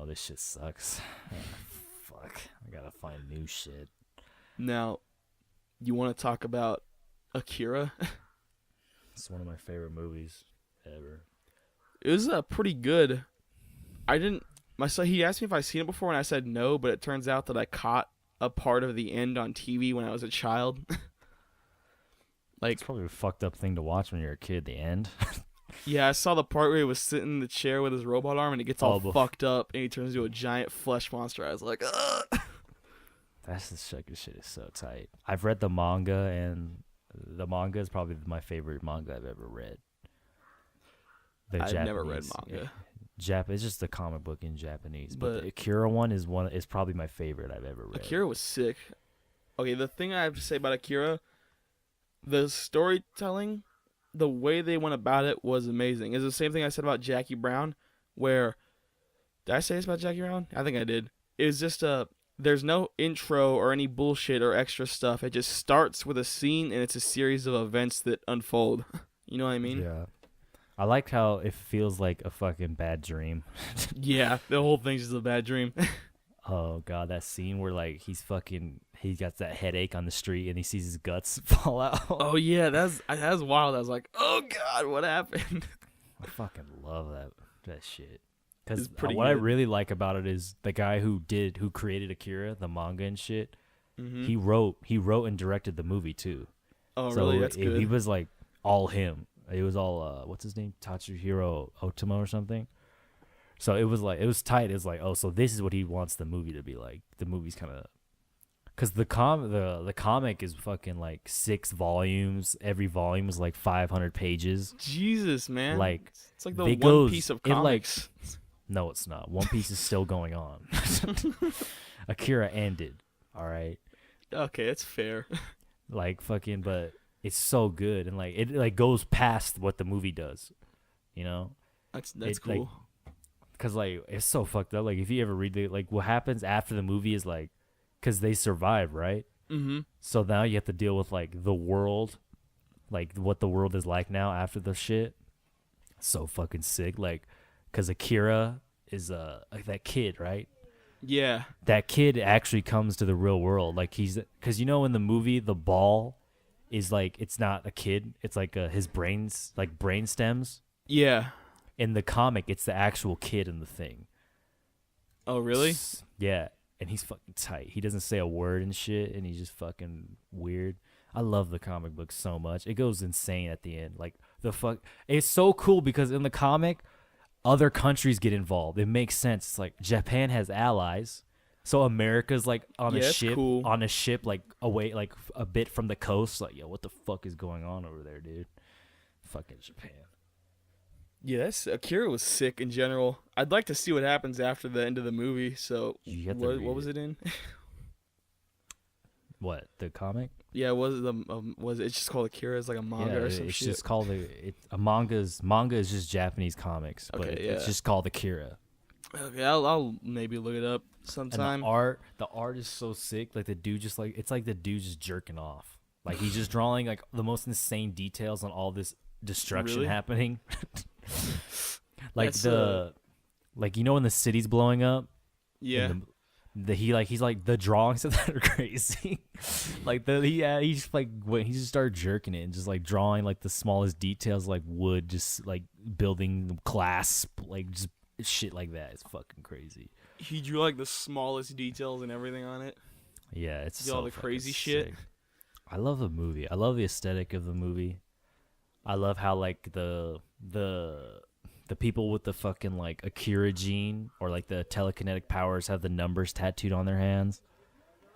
this shit sucks. Fuck, I gotta find new shit. Now, you want to talk about Akira? It's one of my favorite movies ever. It was pretty good. He asked me if I'd seen it before, and I said no, but it turns out that I caught a part of the end on TV when I was a child. Like, it's probably a fucked up thing to watch when you're a kid, the end. Yeah, I saw the part where he was sitting in the chair with his robot arm, and it gets all fucked up, and he turns into a giant flesh monster. I was like, ugh. That's the second shit is so tight. I've read the manga and the manga is probably my favorite manga I've ever read. I've never read manga. It's just a comic book in Japanese, but the Akira one is probably my favorite I've ever read. Akira was sick. Okay, the thing I have to say about Akira, the storytelling, the way they went about it was amazing. It's the same thing I said about Jackie Brown, where did I say this about Jackie Brown? I think I did. It was just there's no intro or any bullshit or extra stuff. It just starts with a scene and it's a series of events that unfold. You know what I mean? Yeah. I like how it feels like a fucking bad dream. Yeah, the whole thing's just a bad dream. Oh god, that scene where like he got that headache on the street and he sees his guts fall out. Oh yeah, that was wild. I was like, oh god, what happened? I fucking love that shit. Because what I really like about it is the guy who created Akira, the manga and shit. Mm-hmm. He wrote and directed the movie too. Oh so really? That's good. He was like all him. It was all what's his name, Tatsuhiro Otomo or something. So it was tight. It's like, oh, so this is what he wants the movie to be like. The movie's kind of, because the comic is fucking like 6 volumes. Every volume is like 500 pages. Jesus, man! Like it's like the One Piece of comics. No, it's not. One Piece is still going on. Akira ended. All right. Okay, that's fair. Like fucking, but it's so good and like it like goes past what the movie does. You know. That's cool. Like, cause like it's so fucked up. Like if you ever read what happens after the movie is like, cause they survive, right? Mm-hmm. So now you have to deal with like the world, like what the world is like now after the shit. So fucking sick. Like, cause Akira is like that kid, right? Yeah. That kid actually comes to the real world. Like cause you know in the movie the ball is like it's not a kid. It's like his brains, like brain stems. Yeah. In the comic, it's the actual kid in the thing. Oh, really? Yeah, and he's fucking tight. He doesn't say a word and shit, and he's just fucking weird. I love the comic book so much. It goes insane at the end. Like, it's so cool because in the comic, other countries get involved. It makes sense. It's like Japan has allies, so America's like on a ship, like away, like a bit from the coast. Like, yo, what the fuck is going on over there, dude? Fucking Japan. Yes, Akira was sick in general. I'd like to see what happens after the end of the movie. So, what was it in? What, the comic? Yeah, was it just called Akira? It's like a manga or some it's shit. Just called manga is just Japanese comics, but it's just called Akira. Okay, I'll maybe look it up sometime. And the art is so sick. Like the dude it's like the dude just jerking off. Like he's just drawing like the most insane details on all this destruction happening. Like like you know when the city's blowing up, yeah, he's like the drawings of that are crazy. Like he just started jerking it and just like drawing like the smallest details, like wood, just like building glass, like just shit like that. It's fucking crazy. He drew like the smallest details and everything on it. Yeah, it's all the crazy shit. Sick. I love the movie. I love the aesthetic of the movie. I love how like the people with the fucking like Akira gene or like the telekinetic powers have the numbers tattooed on their hands.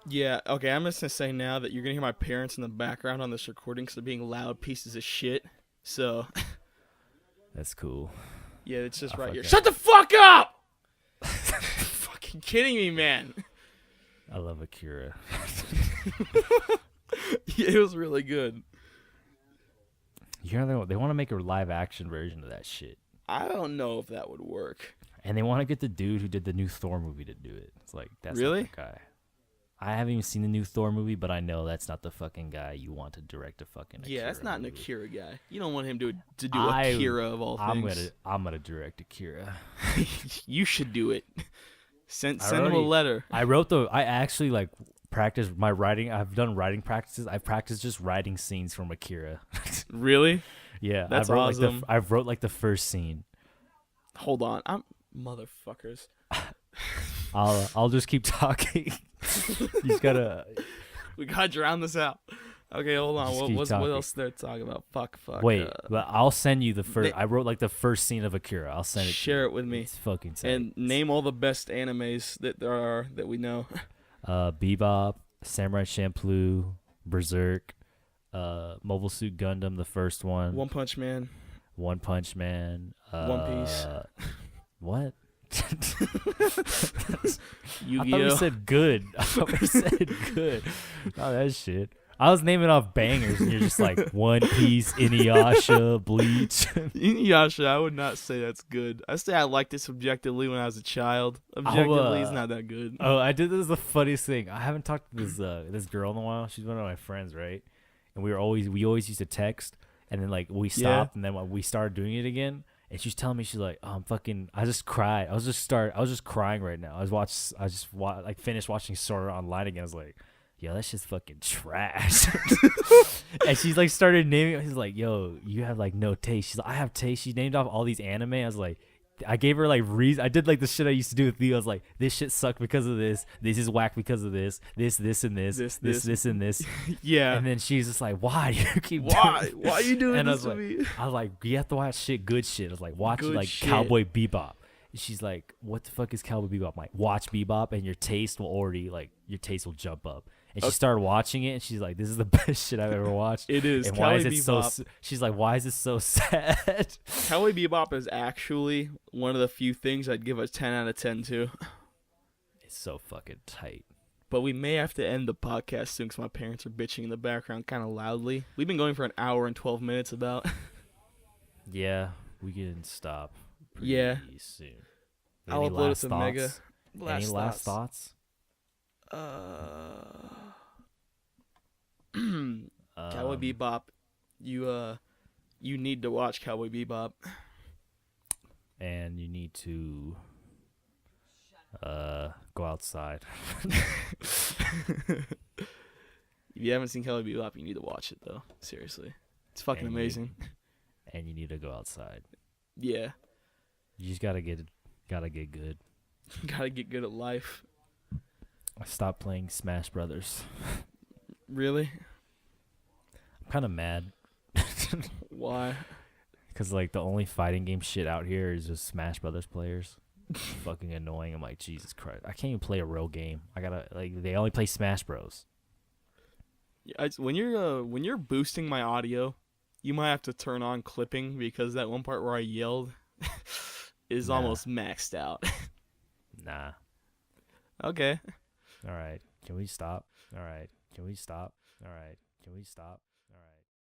Yeah, okay, I'm just gonna say now that you're gonna hear my parents in the background on this recording because they're being loud pieces of shit. So that's cool. Yeah, it's just right here. Shut the fuck up! Fucking kidding me, man. I love Akira. Yeah, it was really good. You know they want to make a live action version of that shit. I don't know if that would work. And they want to get the dude who did the new Thor movie to do it. It's like that's really not the guy. I haven't even seen the new Thor movie, but I know that's not the fucking guy you want to direct a fucking Akira that's not movie. An Akira guy. You don't want him to do Akira of all things. I'm gonna direct Akira. You should do it. Send him a letter. I actually like practice my writing. I've done writing practices. I've practiced just writing scenes from Akira. Really? Yeah, that's awesome. I've wrote like the first scene. Hold on, I'm motherfuckers. I'll just keep talking. You gotta. We gotta drown this out. Okay, hold on. What else is there to talk about? Fuck. Wait, but I'll send you the first. I wrote like the first scene of Akira. I'll send it. Share it with me. It's fucking tight. And name all the best animes that there are that we know. Bebop, Samurai Champloo, Berserk, Mobile Suit Gundam, the first one. One Punch Man. One Punch Man. One Piece. What? I Yu-Gi-Oh. thought we said good. I thought we said good. Oh, that shit. I was naming off bangers, and you're just like One Piece, Inuyasha, Bleach. Inuyasha, I would not say that's good. I say I liked it subjectively when I was a child. Objectively, it's not that good. Oh, I did. This is the funniest thing. I haven't talked to this girl in a while. She's one of my friends, right? And we always used to text, and then like we stopped, and then when we started doing it again. And she's telling me, she's like, "Oh, I just cried. I was just crying right now. Finished watching Sword Art Online again. I was like, yo, that's just fucking trash." And she's like started naming. She's like, yo, you have like no taste. She's like, I have taste. She named off all these anime. I was like, I gave her like reason. I did like the shit I used to do with you. I was like, this shit sucked because of this. This is whack because of this. This and this. This and this. Yeah. And then she's just like, why do you keep Why? doing Why are you doing and this to me? I was like, you have to watch good shit. I was like, watch Good like shit. Cowboy Bebop. And she's like, what the fuck is Cowboy Bebop? I'm like, watch Bebop and your taste will jump up. And she started watching it, and she's like, "This is the best shit I've ever watched." It is. And Cowboy why is it Bebop. so? She's like, "Why is it so sad?" Cowboy Bebop is actually one of the few things I'd give a 10 out of 10 to. It's so fucking tight. But we may have to end the podcast soon because my parents are bitching in the background kind of loudly. We've been going for an hour and 12 minutes about. Yeah, we can stop. Yeah. Soon. I'll upload it to Mega. Any last thoughts? Cowboy Bebop. You need to watch Cowboy Bebop. And you need to go outside. If you haven't seen Cowboy Bebop, you need to watch it though. Seriously. It's fucking amazing. And you need to go outside. Yeah. You just gotta get good. Gotta get good at life. I stopped playing Smash Brothers. Really? I'm kind of mad. Why? Because like the only fighting game shit out here is just Smash Brothers players. Fucking annoying. I'm like, Jesus Christ, I can't even play a real game. I gotta they only play Smash Bros. When you're boosting my audio, you might have to turn on clipping because that one part where I yelled is almost maxed out. Nah. Okay. All right. Can we stop? All right. Can we stop? All right. Can we stop?